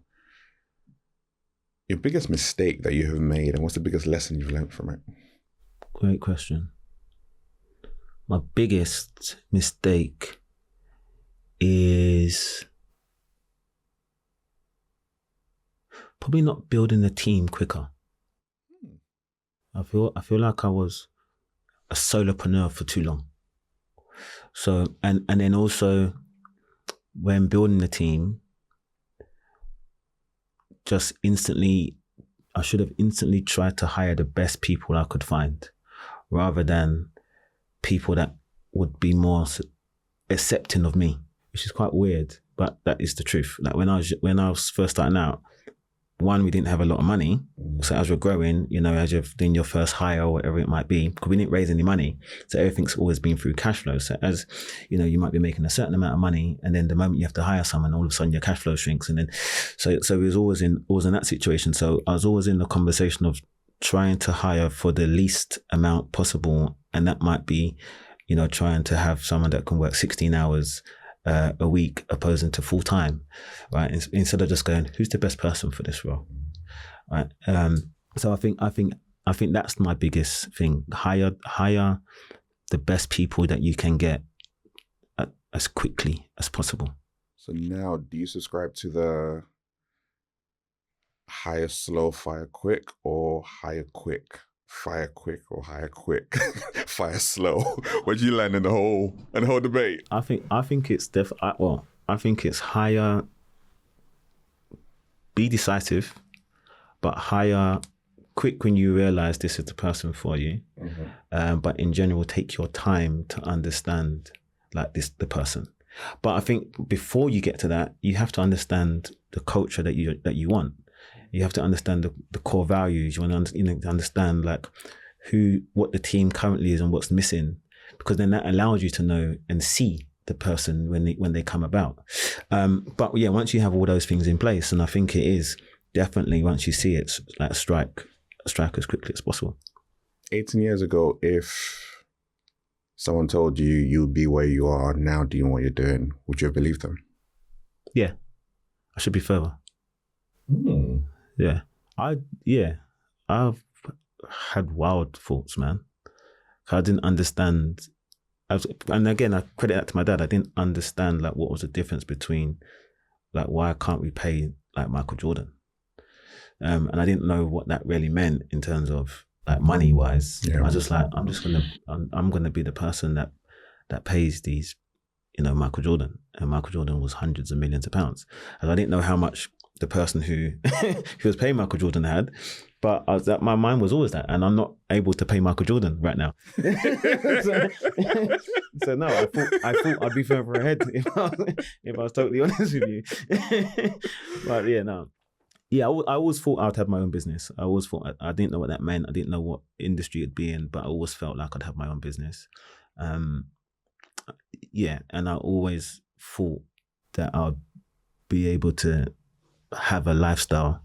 biggest mistake that you have made, and what's the biggest lesson you've learned from it? Great question. My biggest mistake is probably not building a team quicker. I feel like I was a solopreneur for too long. So, and then also when building the team, I should have instantly tried to hire the best people I could find, rather than people that would be more accepting of me. which is quite weird, but that is the truth. Like when I was first starting out, one, we didn't have a lot of money. So as we're growing, as you're doing your first hire or whatever it might be, because we didn't raise any money. So everything's always been through cash flow. So as, you might be making a certain amount of money, and then the moment you have to hire someone, all of a sudden your cash flow shrinks. And then, so it was always in that situation. So I was always in the conversation of trying to hire for the least amount possible. And that might be, trying to have someone that can work 16 hours a week opposing to full time, right? Instead of just going, who's the best person for this role, right? So I think that's my biggest thing. Hire the best people that you can get as quickly as possible. So now, do you subscribe to the hire slow, fire quick, or hire quick, fire quick, or hire quick, fire slow? Where do you land in the whole debate? I think it's I think it's hire, be decisive, but hire quick when you realize this is the person for you. But in general, take your time to understand the person. But I think before you get to that, you have to understand the culture that you want. You have to understand the core values. You want to understand what the team currently is and what's missing, because then that allows you to know and see the person when they come about. But yeah, once you have all those things in place, and I think it is definitely, once you see it, strike as quickly as possible. 18 years ago, if someone told you you'd be where you are now doing what you're doing, would you have believed them? Yeah, I should be further. Yeah, I've had wild thoughts, man. I didn't understand, and again, I credit that to my dad. I didn't understand what was the difference between why can't we pay Michael Jordan, and I didn't know what that really meant in terms of money wise. I was just I'm gonna be the person that pays these, Michael Jordan, and Michael Jordan was hundreds of millions of pounds, and I didn't know how much the person who was paying Michael Jordan had, but my mind was always that, and I'm not able to pay Michael Jordan right now. so no, I thought I'd be further ahead if I was totally honest with you. But yeah, no. Yeah, I always thought I'd have my own business. I always thought, I didn't know what that meant. I didn't know what industry it'd be in, but I always felt like I'd have my own business. Yeah, and I always thought that I'd be able to have a lifestyle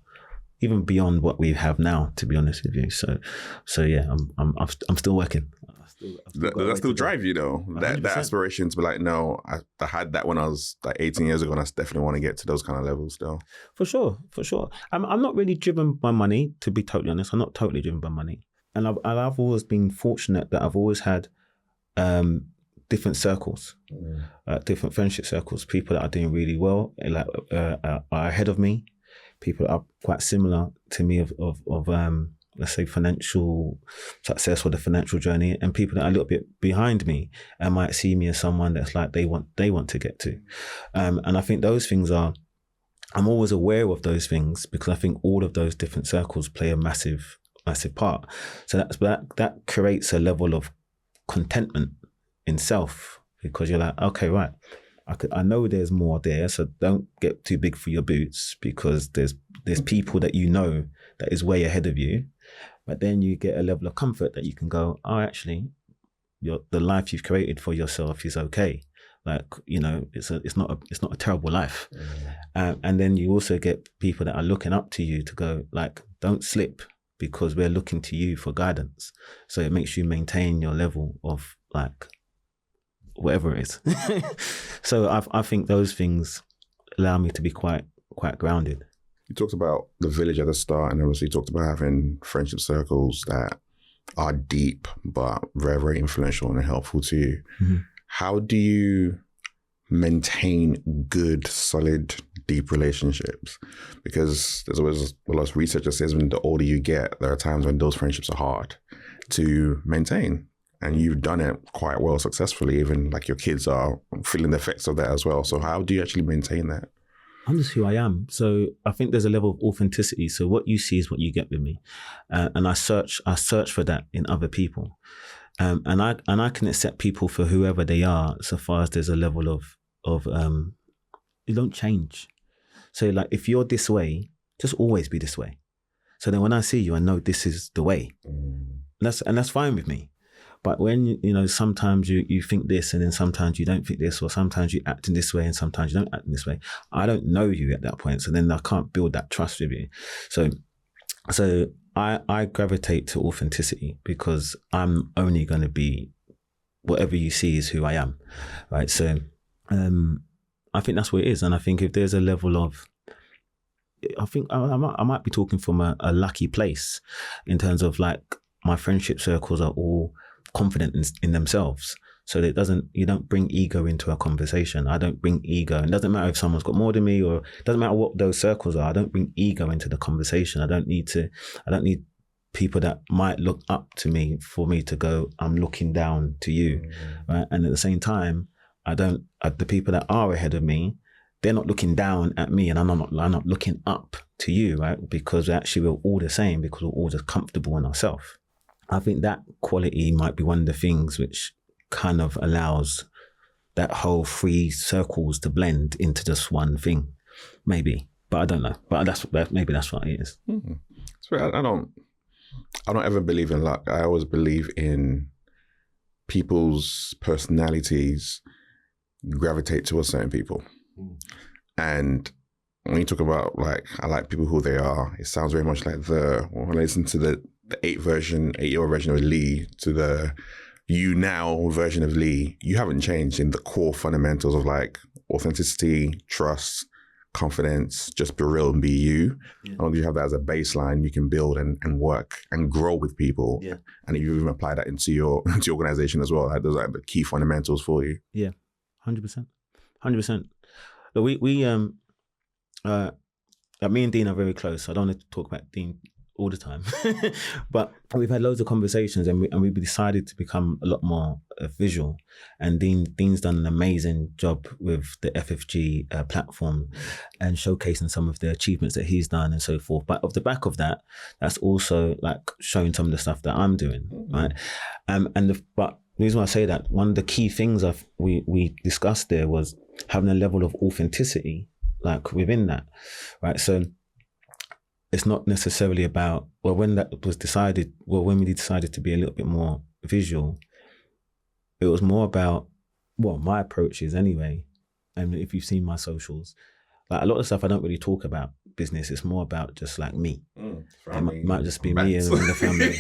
even beyond what we have now, to be honest with you. So yeah, I'm still working. Does that still drive you though? 100%. That aspiration to be no, I had that when I was 18 years ago, and I definitely want to get to those kind of levels though. For sure. I'm not really driven by money, to be totally honest. I'm not totally driven by money, and I've always been fortunate that I've always had different circles, different friendship circles, people that are doing really well, are ahead of me, people that are quite similar to me of let's say financial success or the financial journey, and people that are a little bit behind me and might see me as someone that's they want to get to. And I think those things I'm always aware of those things, because I think all of those different circles play a massive part. So that creates a level of contentment in self, because you're okay, right, I know there's more there, so don't get too big for your boots, because there's people that that is way ahead of you. But then you get a level of comfort that you can go, oh, actually, the life you've created for yourself is okay. It's not a terrible life. And then you also get people that are looking up to you to go, don't slip, because we're looking to you for guidance. So it makes you maintain your level of whatever it is. So I think those things allow me to be quite grounded. You talked about the village at the start, and obviously you talked about having friendship circles that are deep but very, very influential and helpful to you. Mm-hmm. How do you maintain good, solid, deep relationships? Because there's always a lot of research that says when the older you get, there are times when those friendships are hard to maintain. And you've done it quite well successfully, even your kids are feeling the effects of that as well. So how do you actually maintain that? I'm just who I am. So I think there's a level of authenticity. So what you see is what you get with me. And I search for that in other people. And I can accept people for whoever they are, so far as there's a level of you don't change. So like if you're this way, just always be this way. So then when I see you, I know this is the way. That's fine with me. But when, you know, sometimes you think this and then sometimes you don't think this, or sometimes you act in this way and sometimes you don't act in this way, I don't know you at that point. So then I can't build that trust with you. So I gravitate to authenticity because I'm only going to be whatever you see is who I am, right? So I think that's what it is. And I think if there's a level of, I think I might be talking from a lucky place in terms of like my friendship circles are all confident in themselves. So that you don't bring ego into a conversation. I don't bring ego. It doesn't matter if someone's got more than me, or it doesn't matter what those circles are. I don't bring ego into the conversation. I don't need people that might look up to me for me to go, I'm looking down to you. Right? And at the same time, the people that are ahead of me, they're not looking down at me, and I'm not looking up to you, right? Because actually we're all the same, because we're all just comfortable in ourselves. I think that quality might be one of the things which kind of allows that whole three circles to blend into just one thing, maybe. But I don't know. But maybe that's what it is. So I don't ever believe in luck. I always believe in people's personalities gravitate towards certain people. And when you talk about like, I like people who they are, it sounds very much like when I listen to the 8-year-old version of Lee to the you now version of Lee, you haven't changed in the core fundamentals of like authenticity, trust, confidence, just be real and be you. As long as you have that as a baseline, you can build and work and grow with people. Yeah. And you even apply that into your organization as well. Like, those are the key fundamentals for you. Yeah, 100%. 100%. But me and Dean are very close. I don't want to talk about Dean all the time, but we've had loads of conversations, and we decided to become a lot more visual. And Dean's done an amazing job with the FFG platform and showcasing some of the achievements that he's done and so forth. But off the back of that, that's also like showing some of the stuff that I'm doing, right? But the reason why I say that, one of the key things we discussed there was having a level of authenticity, like within that, right? So it's not necessarily about, when we decided to be a little bit more visual, it was more about, my approach is anyway. And if you've seen my socials, like a lot of stuff I don't really talk about business. It's more about just like me. It might just be me and the family.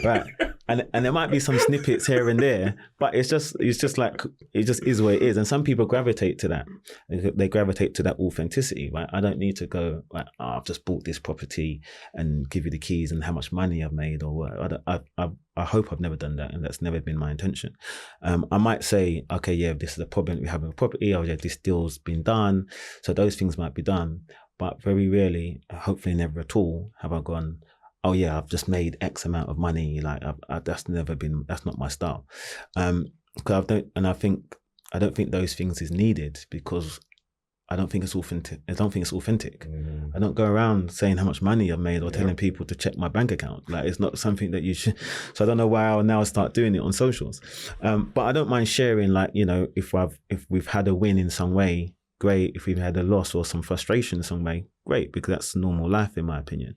But and there might be some snippets here and there, but it's just like, it just is what it is. And some people gravitate to that. They gravitate to that authenticity, right? I don't need to go like, I've just bought this property and give you the keys and how much money I've made or what. I hope I've never done that, and that's never been my intention. I might say, okay, yeah, this is a problem we have with a property, or yeah, this deal's been done. So those things might be done, but very rarely, hopefully never at all, have I gone, oh yeah, I've just made X amount of money. Like that's not my style. Because I don't think those things is needed, because I don't think it's authentic. I don't go around saying how much money I've made or telling people to check my bank account. Like, it's not something that you should. So I don't know why I'll now start doing it on socials. But I don't mind sharing, like, you know, if we've had a win in some way, great. If we've had a loss or some frustration in some way, great, because that's normal life, in my opinion.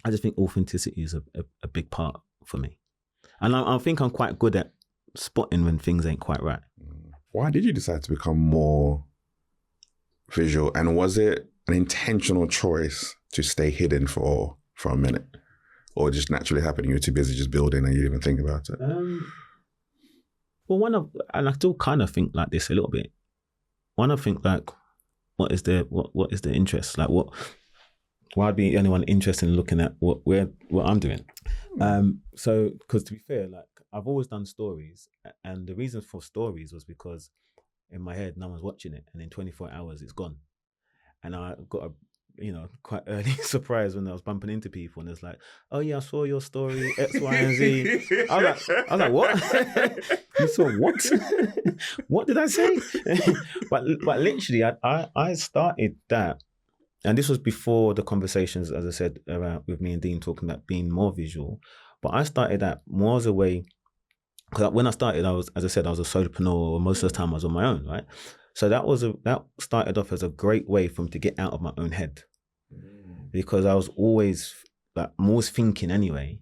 I just think authenticity is a big part for me. And I think I'm quite good at spotting when things ain't quite right. Why did you decide to become more visual? And was it an intentional choice to stay hidden for a minute? Or just naturally happened? You were too busy just building and you didn't even think about it? And I still kind of think like this a little bit. I think like, what is the interest? Like, why would be anyone interested in looking at what I'm doing? So, because to be fair, like, I've always done stories, and the reason for stories was because in my head, no one's watching it, and in 24 hours, it's gone. And I got a, quite early surprise when I was bumping into people, and it's like, oh yeah, I saw your story, X, Y, and Z. I was like, what? You saw what? What did I say? but literally, I started that, and this was before the conversations, as I said, with me and Dean talking about being more visual. But I started that more as a way, because when I started, I was a solopreneur. Most of the time I was on my own, right? So that started off as a great way for me to get out of my own head, because I'm always thinking anyway,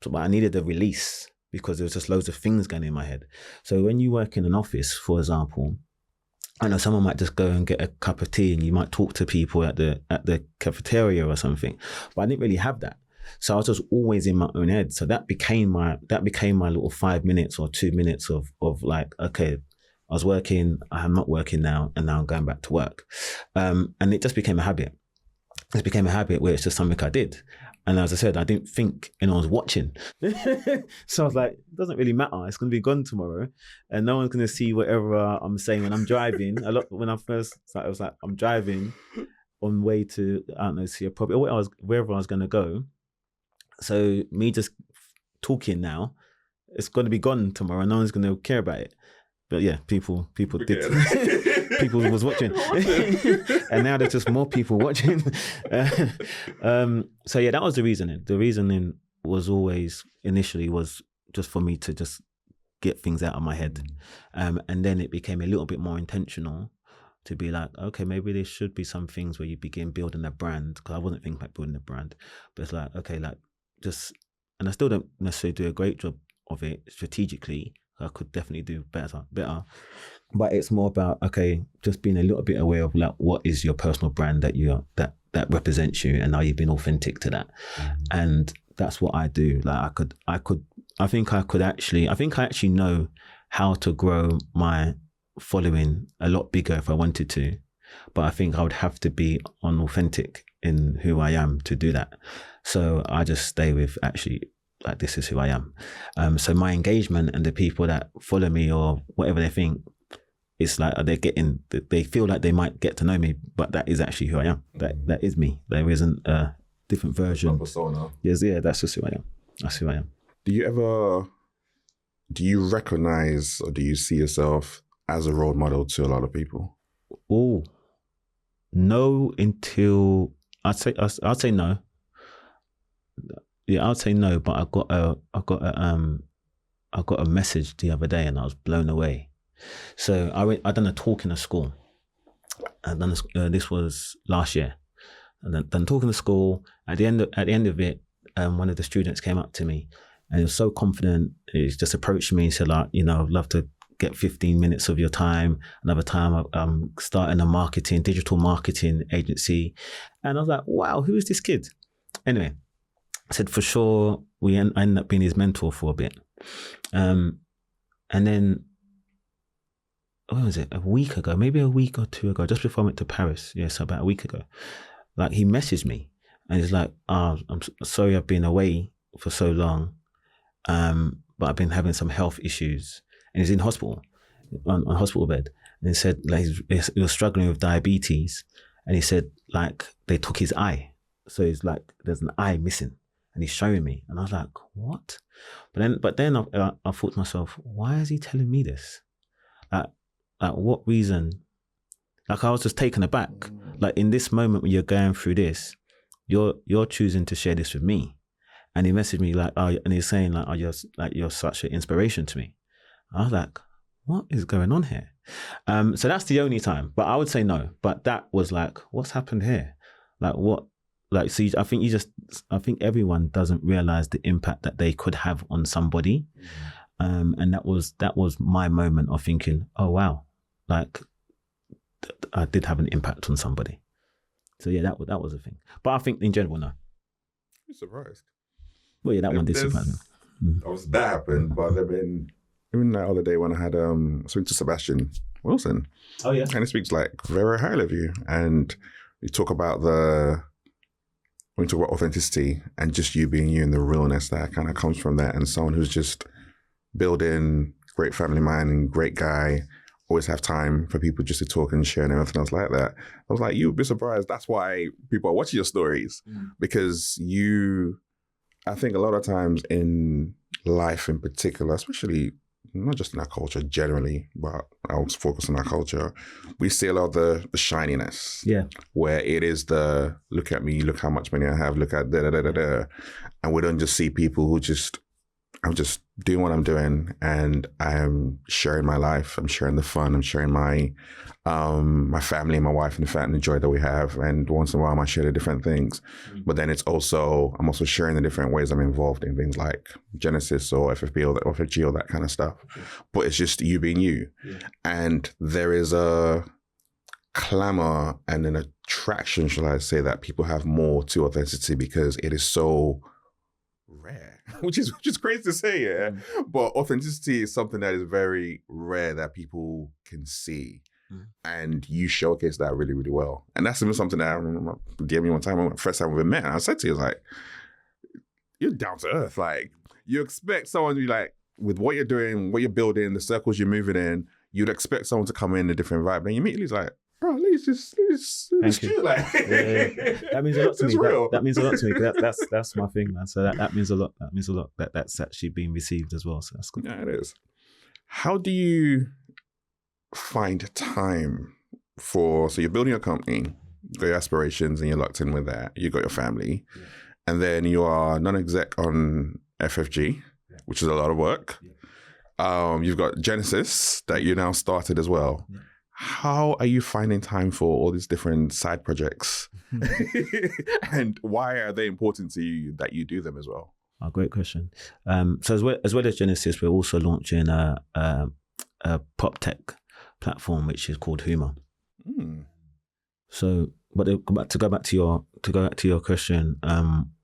but I needed a release because there was just loads of things going in my head. So when you work in an office, for example, I know someone might just go and get a cup of tea and you might talk to people at the cafeteria or something, but I didn't really have that. So I was just always in my own head. So that became my little 5 minutes or 2 minutes of like, okay, I was working, I'm not working now, and now I'm going back to work. And it just became a habit. It became a habit where it's just something I did. And as I said, I didn't think anyone was watching. So I was like, it doesn't really matter. It's going to be gone tomorrow. And no one's going to see whatever I'm saying when I'm driving. When I first started, I was like, I'm driving on way to, I don't know, see a property, or wherever I was going to go. So me just talking now, it's going to be gone tomorrow. No one's going to care about it. But yeah, people did. People was watching. And now there's just more people watching. So yeah, that was the reasoning. The reasoning was initially just for me to just get things out of my head. And then it became a little bit more intentional to be like, okay, maybe there should be some things where you begin building a brand, because I wasn't thinking about building a brand. But it's like, okay, like just, and I still don't necessarily do a great job of it strategically. I could definitely do better. But it's more about, okay, just being a little bit aware of like, what is your personal brand that represents you, and are you being authentic to that? And that's what I do. Like I think I actually know how to grow my following a lot bigger if I wanted to, but I think I would have to be unauthentic in who I am to do that. So I just stay with actually, like, this is who I am. So my engagement and the people that follow me or whatever they think, it's like they feel like they might get to know me, but that is actually who I am. That is me. There isn't a different version. Persona. Yes, yeah, that's just who I am. That's who I am. Do you recognize, or do you see yourself as a role model to a lot of people? Oh, no, until I'd say no. Yeah, I'd say no, but I got a message the other day and I was blown away. So I done a talk in a school. This was last year. And then done talking to school. At the end of it, one of the students came up to me and he was so confident. He just approached me and said, like, you know, I'd love to get 15 minutes of your time. Another time I'm starting a digital marketing agency. And I was like, wow, who is this kid? Anyway, I said, for sure, we ended up being his mentor for a bit. And then, what was it? A week ago, maybe a week or two ago, just before I went to Paris. Yeah, so about a week ago. Like, he messaged me and he's like, I'm sorry I've been away for so long, but I've been having some health issues. And he's in hospital, on hospital bed. And he said, like, he was struggling with diabetes. And he said, like, they took his eye. So he's like, there's an eye missing. And he's showing me. And I was like, what? But then I thought to myself, why is he telling me this? Like what reason? Like, I was just taken aback. Like, in this moment when you're going through this, you're choosing to share this with me. And he messaged me like, and he's saying like, you're such an inspiration to me. I was like, what is going on here? So that's the only time. But I would say no. But that was like, what's happened here? Like, what? Like, so I think everyone doesn't realize the impact that they could have on somebody. And that was my moment of thinking, oh, wow, like I did have an impact on somebody. So yeah, that was a thing. But I think in general, no. I'm surprised. Well, yeah, that one did surprise me. Obviously that happened, but there been, even that other day when I had spoke to Sebastian Wilson. Oh yeah. And he speaks like very highly of you. And we talk about when we talk about authenticity and just you being you and the realness that kind of comes from that, and someone who's just building, great family man and great guy, always have time for people just to talk and share and everything else like that. I was like, you would be surprised. That's why people are watching your stories, because I think a lot of times in life in particular, especially not just in our culture generally, but I'll focus on our culture, we see a lot of the shininess. Yeah. Where it is the, look at me, look how much money I have, look at da-da-da-da-da. And we don't just see people who just I'm just doing what I'm doing, and I'm sharing my life. I'm sharing the fun. I'm sharing my my family, my wife, and the joy that we have. And once in a while, I might share the different things. But then I'm also sharing the different ways I'm involved in things like Genesis or FFB or FFG or that kind of stuff. But it's just you being you. Yeah. And there is a clamor and an attraction, shall I say, that people have more to authenticity because it is so rare, which is crazy to say, yeah. But authenticity is something that is very rare that people can see. And you showcase that really, really well. And that's even something that I remember gave me one time, first time we met, and I said to you, like, you're down to earth. Like, you expect someone to be like, with what you're doing, what you're building, the circles you're moving in, you'd expect someone to come in a different vibe. And you immediately like, bro, let's just shoot. Like, that means a lot to me. That means a lot to me. That's my thing, man. So that means a lot. That means a lot. That's actually being received as well. So that's good. Yeah, it is. How do you find time so you're building a company, you've got your aspirations and you're locked in with that, you've got your family, and then you are non-exec on FFG, which is a lot of work. You've got Genesis that you now started as well. How are you finding time for all these different side projects? And why are they important to you that you do them as well? Oh, great question. So as well as Genesis, we're also launching a prop tech platform which is called whoma. So, but to go back to your question,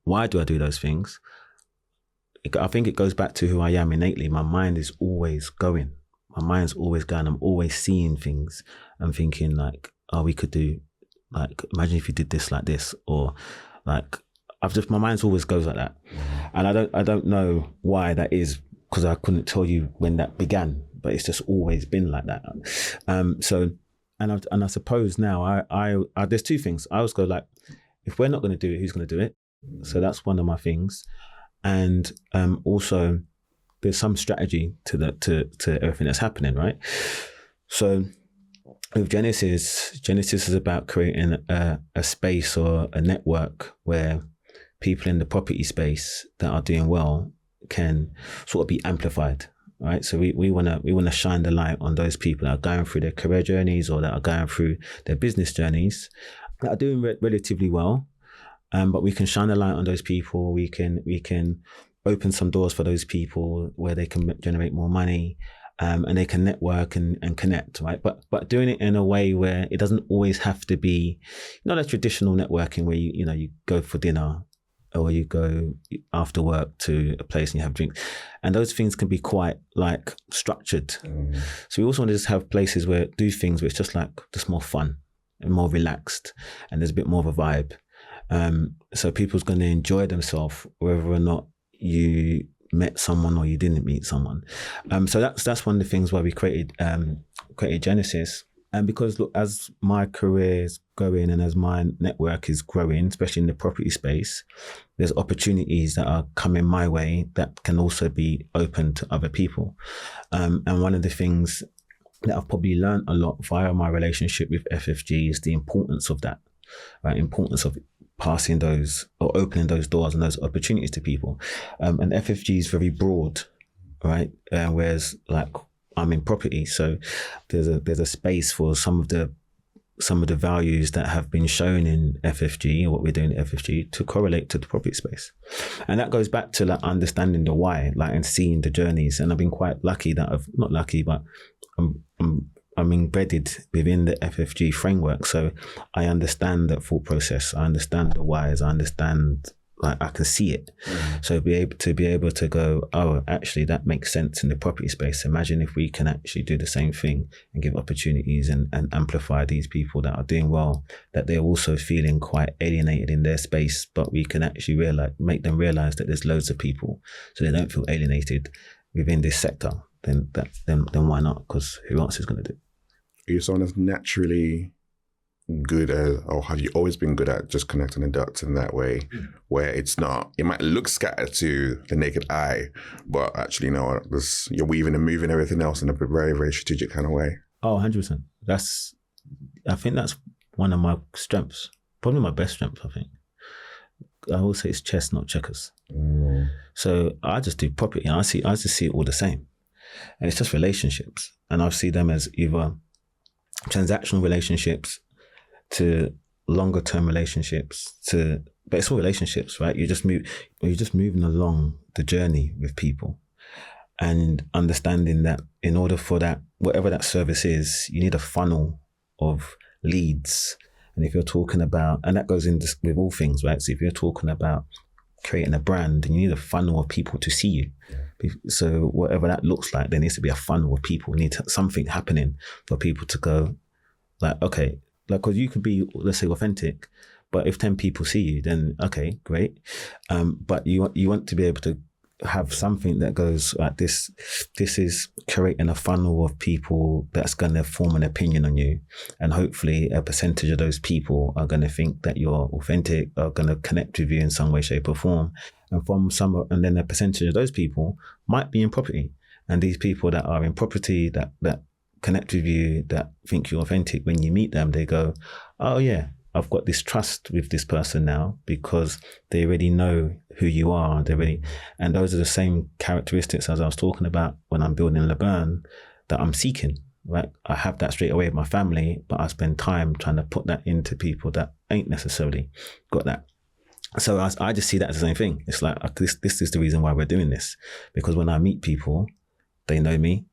why do I do those things? I think it goes back to who I am innately. My mind is always going. My mind's always going. I'm always seeing things and thinking like, oh, we could do, like, imagine if you did this like this, or like, my mind always goes like that. And I don't know why that is, because I couldn't tell you when that began, but it's just always been like that. And I suppose now I there's two things. I always go like, if we're not going to do it, who's going to do it? So that's one of my things. And also there's some strategy to everything that's happening, right? So with Genesis is about creating a space or a network where people in the property space that are doing well can sort of be amplified, right? So we want to shine the light on those people that are going through their career journeys or that are going through their business journeys that are doing relatively well. But we can shine a light on those people. We can open some doors for those people where they can generate more money, and they can network and connect, right? But doing it in a way where it doesn't always have to be not a traditional networking where you go for dinner or you go after work to a place and you have drinks, and those things can be quite like structured. So we also want to just have places where do things where it's just more fun and more relaxed, and there's a bit more of a vibe. So people's going to enjoy themselves whether or not you met someone or you didn't meet someone. So that's one of the things why we created Genesis. And because look, as my career is going and as my network is growing, especially in the property space, there's opportunities that are coming my way that can also be open to other people. And one of the things that I've probably learned a lot via my relationship with FFG is the importance of that, right? Importance of passing those or opening those doors and those opportunities to people. And FFG is very broad, right? Whereas like I'm in property, so there's a space for some of the values that have been shown in FFG or what we're doing at FFG to correlate to the property space. And that goes back to like understanding the why, like, and seeing the journeys. And I've been quite lucky that not lucky, but I'm embedded within the FFG framework. So I understand that thought process. I understand the whys. I understand, like, I can see it. So be able to go, oh, actually that makes sense in the property space. Imagine if we can actually do the same thing and give opportunities and amplify these people that are doing well, that they're also feeling quite alienated in their space, but we can actually make them realize that there's loads of people so they don't feel alienated within this sector. Then why not? Because who else is going to do it? Are you someone that's naturally good at, or have you always been good at just connecting the dots in that way, where it might look scattered to the naked eye, but actually, you're weaving and moving everything else in a very, very strategic kind of way? Oh, 100%. I think that's one of my strengths, probably my best strength, I think. I always say it's chess, not checkers. Mm. So I just do property, and I just see it all the same, and it's just relationships, and I see them as either transactional relationships to longer term relationships but it's all relationships, right? You're just moving along the journey with people, and understanding that in order for that, whatever that service is, you need a funnel of leads. And if you're talking about, and that goes in with all things, right? So if you're talking about creating a brand, then you need a funnel of people to see you. So whatever that looks like, there needs to be a funnel of people. Need something happening for people to go, like, okay, like, because you could be, let's say, authentic, but if 10 people see you, then okay, great. But you want to be able to have something that goes like this. This is creating a funnel of people that's going to form an opinion on you, and hopefully a percentage of those people are going to think that you're authentic, are going to connect with you in some way, shape, or form. And then a percentage of those people might be in property, and these people that are in property that connect with you, that think you're authentic, when you meet them, they go, oh yeah, I've got this trust with this person now because they already know who you are. And those are the same characteristics as I was talking about when I'm building LeBern that I'm seeking, right? I have that straight away with my family, but I spend time trying to put that into people that ain't necessarily got that. So I just see that as the same thing. It's like, this is the reason why we're doing this, because when I meet people, they know me.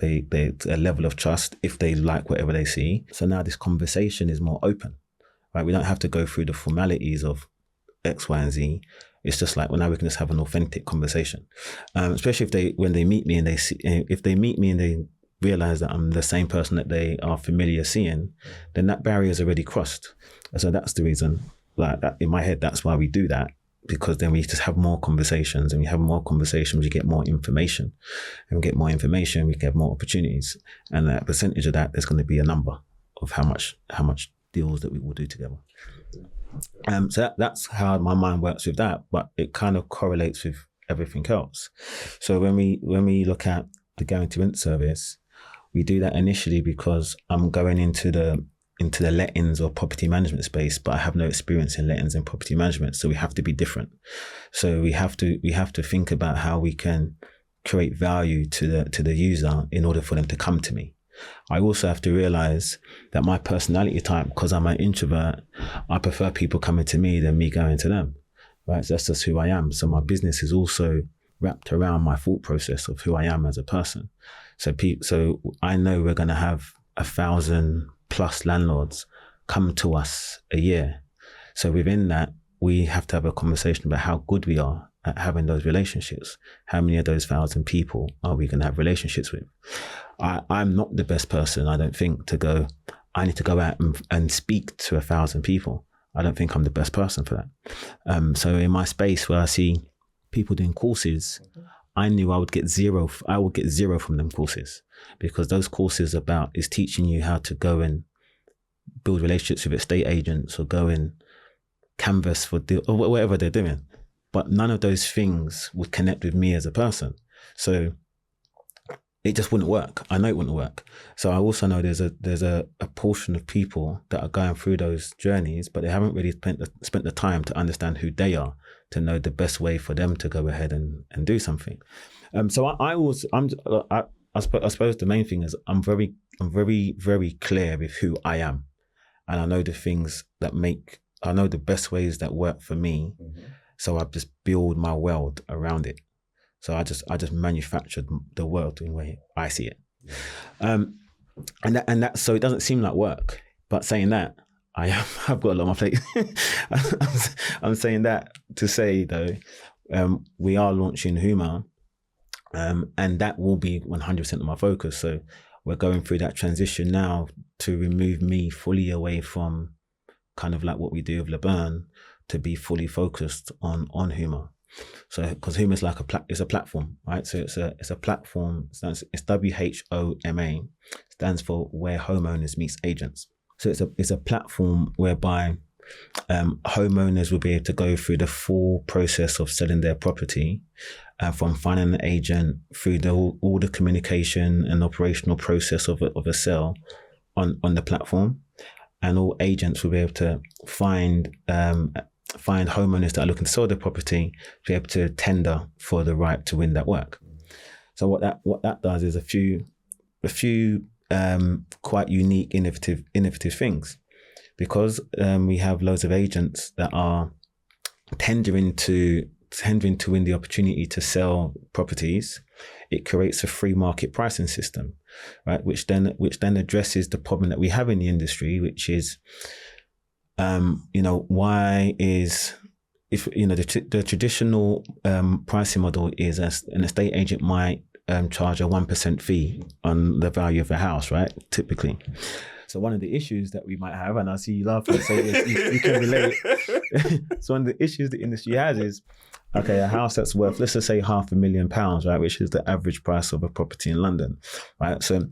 They a level of trust if they like whatever they see. So now this conversation is more open. Right, we don't have to go through the formalities of X, Y, and Z. It's just like, well, now we can just have an authentic conversation. Especially when they meet me and if they meet me and they realize that I'm the same person that they are familiar seeing, then that barrier is already crossed. And so that's the reason, like that, in my head, that's why we do that, because then we just have more conversations, and we have more conversations, we get more information, and we get more information, we get more opportunities. And that percentage of that, there's going to be a number of how much deals that we will do together. So that's how my mind works with that, but it kind of correlates with everything else. So when we look at the guarantee rent service, we do that initially because I'm going into the lettings or property management space, but I have no experience in lettings and property management, so we have to be different. So we have to think about how we can create value to the user in order for them to come to me. I also have to realize that my personality type, because I'm an introvert, I prefer people coming to me than me going to them, right? So that's just who I am. So my business is also wrapped around my thought process of who I am as a person. So I know we're going to have 1,000+ landlords come to us a year. So within that, we have to have a conversation about how good we are at having those relationships. How many of those 1,000 people are we going to have relationships with? I'm not the best person, I don't think, to go, I need to go out and speak to 1,000 people. I don't think I'm the best person for that. So in my space where I see people doing courses, I knew I would get zero from them courses, because those courses is teaching you how to go and build relationships with estate agents, or go and canvas for deal, or whatever they're doing. But none of those things would connect with me as a person. So it just wouldn't work. I know it wouldn't work. So I also know there's a portion of people that are going through those journeys, but they haven't really spent the time to understand who they are, to know the best way for them to go ahead and do something. So I suppose the main thing is I'm very, very clear with who I am, and I know the things I know the best ways that work for me. Mm-hmm. So I just build my world around it. So I just manufactured the world in the way I see it. And that so it doesn't seem like work, but saying that, I've got a lot on my plate. I'm saying that to say though, we are launching whoma, and that will be 100% of my focus. So we're going through that transition now to remove me fully away from kind of like what we do with LeBern, to be fully focused on whoma. So because whoma is like it's a platform, right? So it's a platform. It's WHOMA, stands for Where Homeowners Meets Agents. So it's a platform whereby homeowners will be able to go through the full process of selling their property, from finding an agent through all the communication and operational process of a sale on the platform. And all agents will be able to find find homeowners that are looking to sell their property to be able to tender for the right to win that work. So what that does is a few quite unique, innovative things, because we have loads of agents that are tendering to win the opportunity to sell properties. It creates a free market pricing system, right? Which then addresses the problem that we have in the industry, which is, why is, if the traditional pricing model is an estate agent might charge a 1% fee on the value of a house, right? Typically. So one of the issues that we might have, and I see you laughing, so you can relate. So one of the issues the industry has is, okay, a house that's worth, let's just say £500,000, right, which is the average price of a property in London, right? So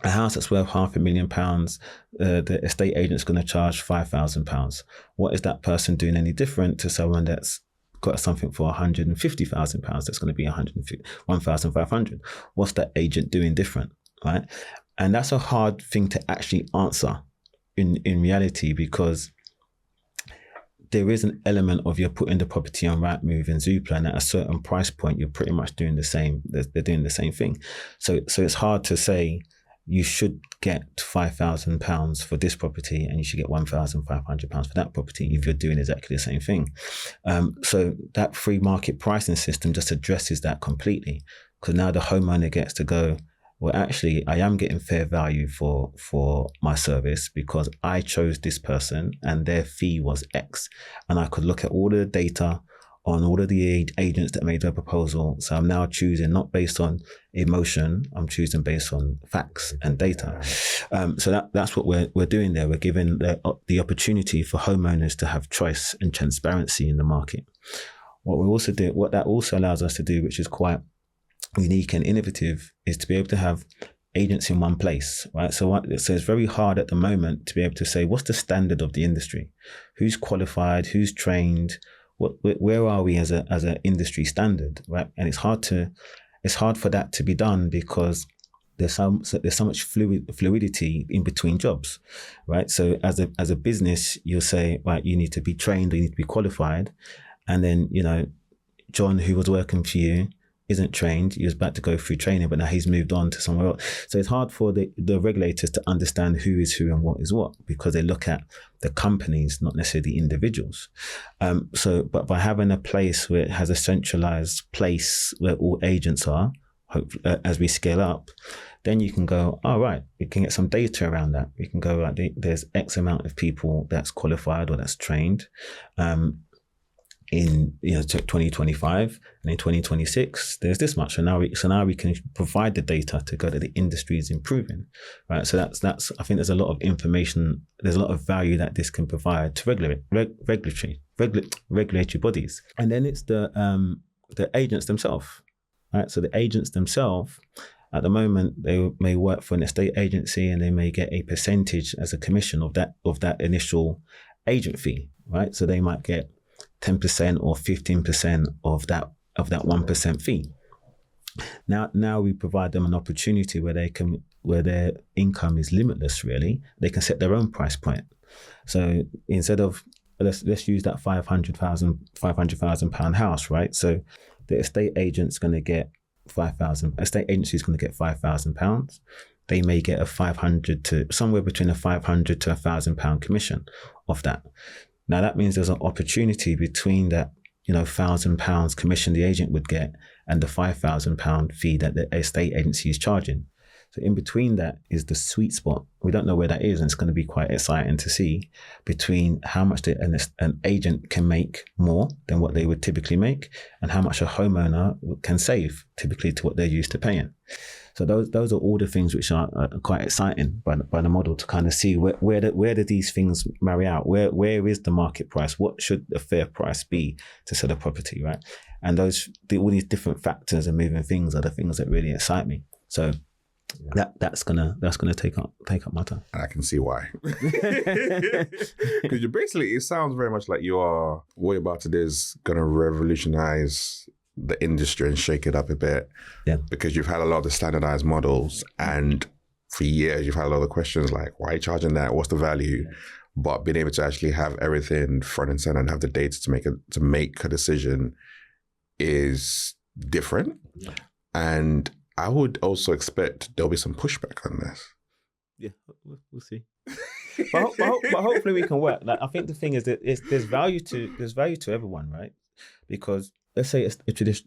a house that's worth £500,000, the estate agent's going to charge £5,000. What is that person doing any different to someone that's got something for £150,000 that's going to be £1,500? What's that agent doing different, right? And that's a hard thing to actually answer in reality, because there is an element of you're putting the property on Rightmove and Zoopla, and at a certain price point, you're pretty much doing the same. They're doing the same thing. So it's hard to say you should get £5,000 for this property and you should get £1,500 for that property if you're doing exactly the same thing. So that free market pricing system just addresses that completely, because now the homeowner gets to go, well, actually, I am getting fair value for my service because I chose this person and their fee was X. And I could look at all the data on all of the agents that made their proposal. So I'm now choosing not based on emotion, I'm choosing based on facts and data. So that's what we're doing there. We're giving the opportunity for homeowners to have choice and transparency in the market. What that also allows us to do, which is quite unique and innovative, is to be able to have agents in one place, right? So it's very hard at the moment to be able to say, what's the standard of the industry? Who's qualified? Who's trained? Where are we as an industry standard, right? And it's hard for that to be done because there's so much fluidity in between jobs, right? So as a business, you'll say, right, you need to be trained, or you need to be qualified, and then John, who was working for you, isn't trained. He was about to go through training, but now he's moved on to somewhere else. So it's hard for the regulators to understand who is who and what is what, because they look at the companies, not necessarily the individuals. But by having a place where it has a centralized place where all agents are, hopefully, as we scale up, then you can go, all right, we can get some data around that. We can go, right, there's X amount of people that's qualified or that's trained. In 2025, and in 2026 there's this much, so now we can provide the data to go that the industry is improving, right? So that's I think there's a lot of information, there's a lot of value that this can provide to regulatory bodies. And then it's the agents themselves, right? So the agents themselves, at the moment, they may work for an estate agency and they may get a percentage as a commission of that initial agent fee, right? So they might get 10% or 15% of that 1% fee. Now we provide them an opportunity where their income is limitless. Really, they can set their own price point. So instead of let's use that £500,000 house, right? So the estate agent's going to get estate agency is going to get £5,000. They may get a £500 to somewhere between a £500 to £1,000 commission off that. Now that means there's an opportunity between that, £1,000 commission the agent would get and the £5,000 fee that the estate agency is charging. So in between that is the sweet spot. We don't know where that is, and it's going to be quite exciting to see between how much an agent can make more than what they would typically make, and how much a homeowner can save typically to what they're used to paying. So those are all the things which are quite exciting by the model, to kind of see where do these things marry out? Where is the market price? What should a fair price be to sell a property, right? And all these different factors and moving things are the things that really excite me. So that's gonna take up my time. And I can see why. Because it sounds very much like what you're about to do is gonna revolutionize the industry and shake it up a bit. Yeah. Because you've had a lot of standardized models, and for years you've had a lot of questions like, why are you charging that? What's the value? but being able to actually have everything front and center and have the data to make a decision is different. Yeah. And I would also expect there'll be some pushback on this. Yeah, we'll see. but hopefully we can work. Like, I think the thing is that there's value to everyone, right? Because let's say it's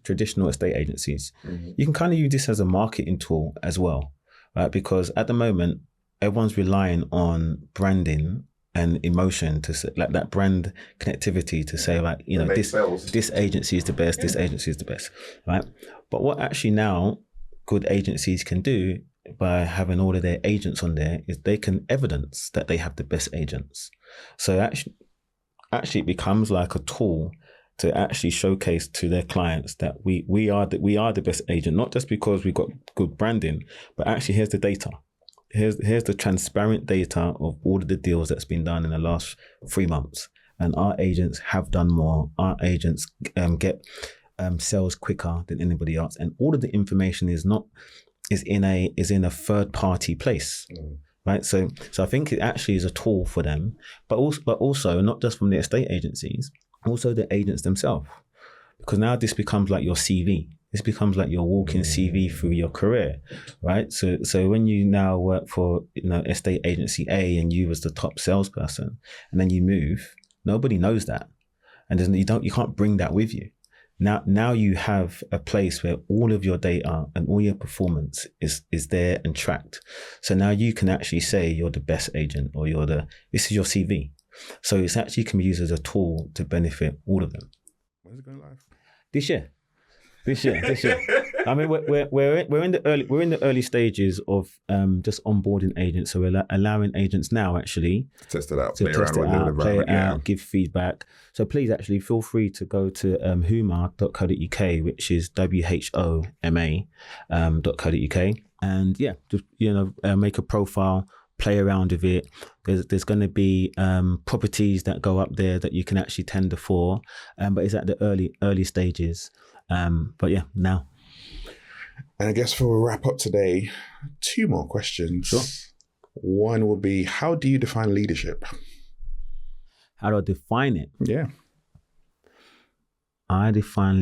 traditional estate agencies, you can kind of use this as a marketing tool as well, right? Because at the moment, everyone's relying on branding and emotion to say, like that brand connectivity to say, like, you know, this agency is the best, this agency is the best, right? But what actually now good agencies can do by having all of their agents on there is they can evidence that they have the best agents. So actually it becomes like a tool to actually showcase to their clients that we are the best agent, not just because we've got good branding, but actually here's the data. Here's the transparent data of all of the deals that's been done in the last 3 months. And our agents have done more. Our agents get sales quicker than anybody else. And all of the information is in a third party place. Right. So I think it actually is a tool for them, but also not just from the estate agencies, also the agents themselves. Because now this becomes like your CV. This becomes like your walking CV through your career, right? So when you now work for, you know, estate agency A and you was the top salesperson, and then you move, nobody knows that, and you can't bring that with you. Now you have a place where all of your data and all your performance is there and tracked. So now you can actually say you're the best agent, or this is your CV. So it's actually can be used as a tool to benefit all of them. When's it going live? This year. I mean, we're in the early stages of just onboarding agents. So we're allowing agents now actually test it out, play it out, give feedback. So please actually feel free to go to whoma.co.uk, which is WHOMA.co.uk, and yeah, just make a profile, play around with it. There's going to be properties that go up there that you can actually tender for, but it's at the early stages. But yeah, now. And I guess for a wrap up today, 2 more questions. Sure. One will be, how do you define leadership? How do I define it? Yeah. I define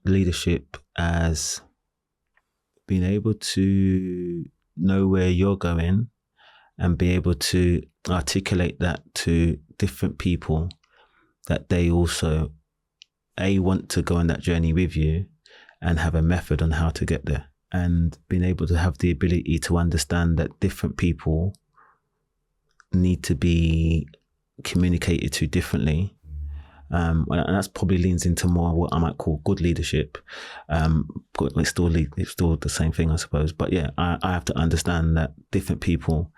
leadership as being able to know where you're going and be able to articulate that to different people, that they also want to go on that journey with you and have a method on how to get there, and being able to have the ability to understand that different people need to be communicated to differently. And that's probably leans into more what I might call good leadership. It's still the same thing, I suppose. But yeah, I have to understand that different people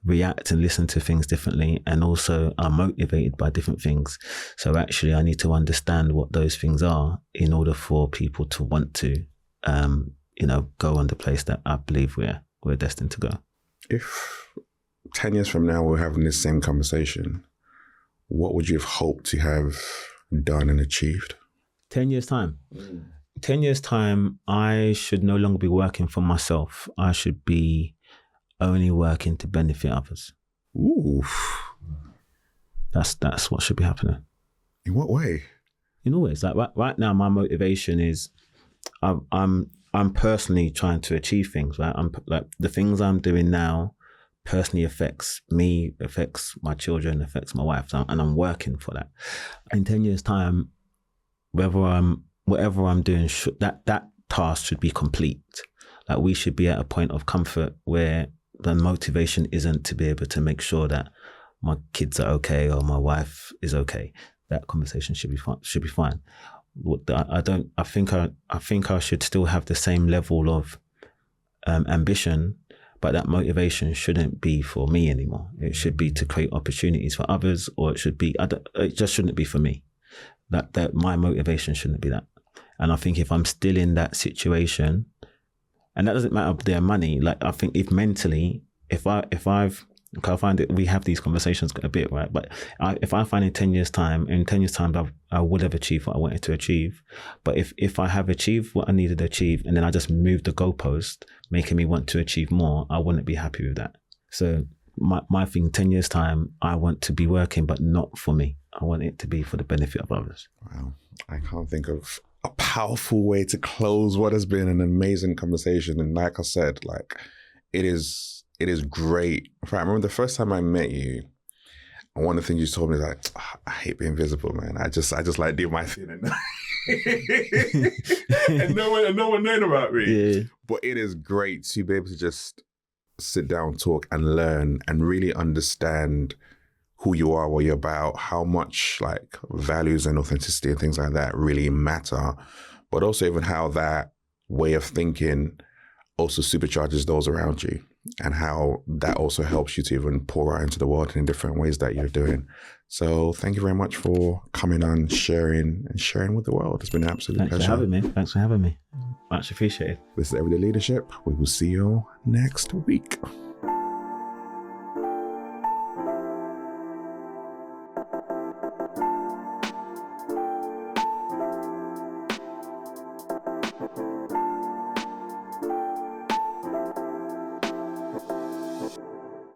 react and listen to things differently, and also are motivated by different things. So actually, I need to understand what those things are in order for people to want to, go on the place that I believe we're destined to go. If 10 years from now we're having this same conversation, what would you have hoped to have done and achieved? 10 years time. 10 years time, I should no longer be working for myself. I should be only working to benefit others. Ooh. That's what should be happening. In what way? In all ways. Like right now, my motivation is I'm personally trying to achieve things, right? I'm like, the things I'm doing now personally affects me, affects my children, affects my wife, and I'm working for that. In 10 years' time, whatever I'm doing, that task should be complete. Like, we should be at a point of comfort where the motivation isn't to be able to make sure that my kids are okay or my wife is okay. That conversation should be fine. I think I should still have the same level of ambition, but that motivation shouldn't be for me anymore. It should be to create opportunities for others, or it just shouldn't be for me. That my motivation shouldn't be that. And I think if I'm still in that situation, and that doesn't matter their money, like, I think if mentally, I find that we have these conversations a bit, right? But if I find in 10 years time I would have achieved what I wanted to achieve. But if I have achieved what I needed to achieve, and then I just moved the goalpost, making me want to achieve more, I wouldn't be happy with that. So my thing, 10 years time, I want to be working, but not for me. I want it to be for the benefit of others. Wow. I can't think of a powerful way to close what has been an amazing conversation. And like I said, like it is great. In fact, I remember the first time I met you, and one of the things you told me is like, I hate being visible, man. I just like do my thing and and no one knowing about me. Yeah. But it is great to be able to just sit down, talk and learn and really understand who you are, what you're about, how much like values and authenticity and things like that really matter, but also even how that way of thinking also supercharges those around you and how that also helps you to even pour out into the world in different ways that you're doing. So thank you very much for coming on, sharing with the world. It's been an absolute pleasure. Thanks for having me. Much appreciated. This is Everyday Leadership. We will see you next week.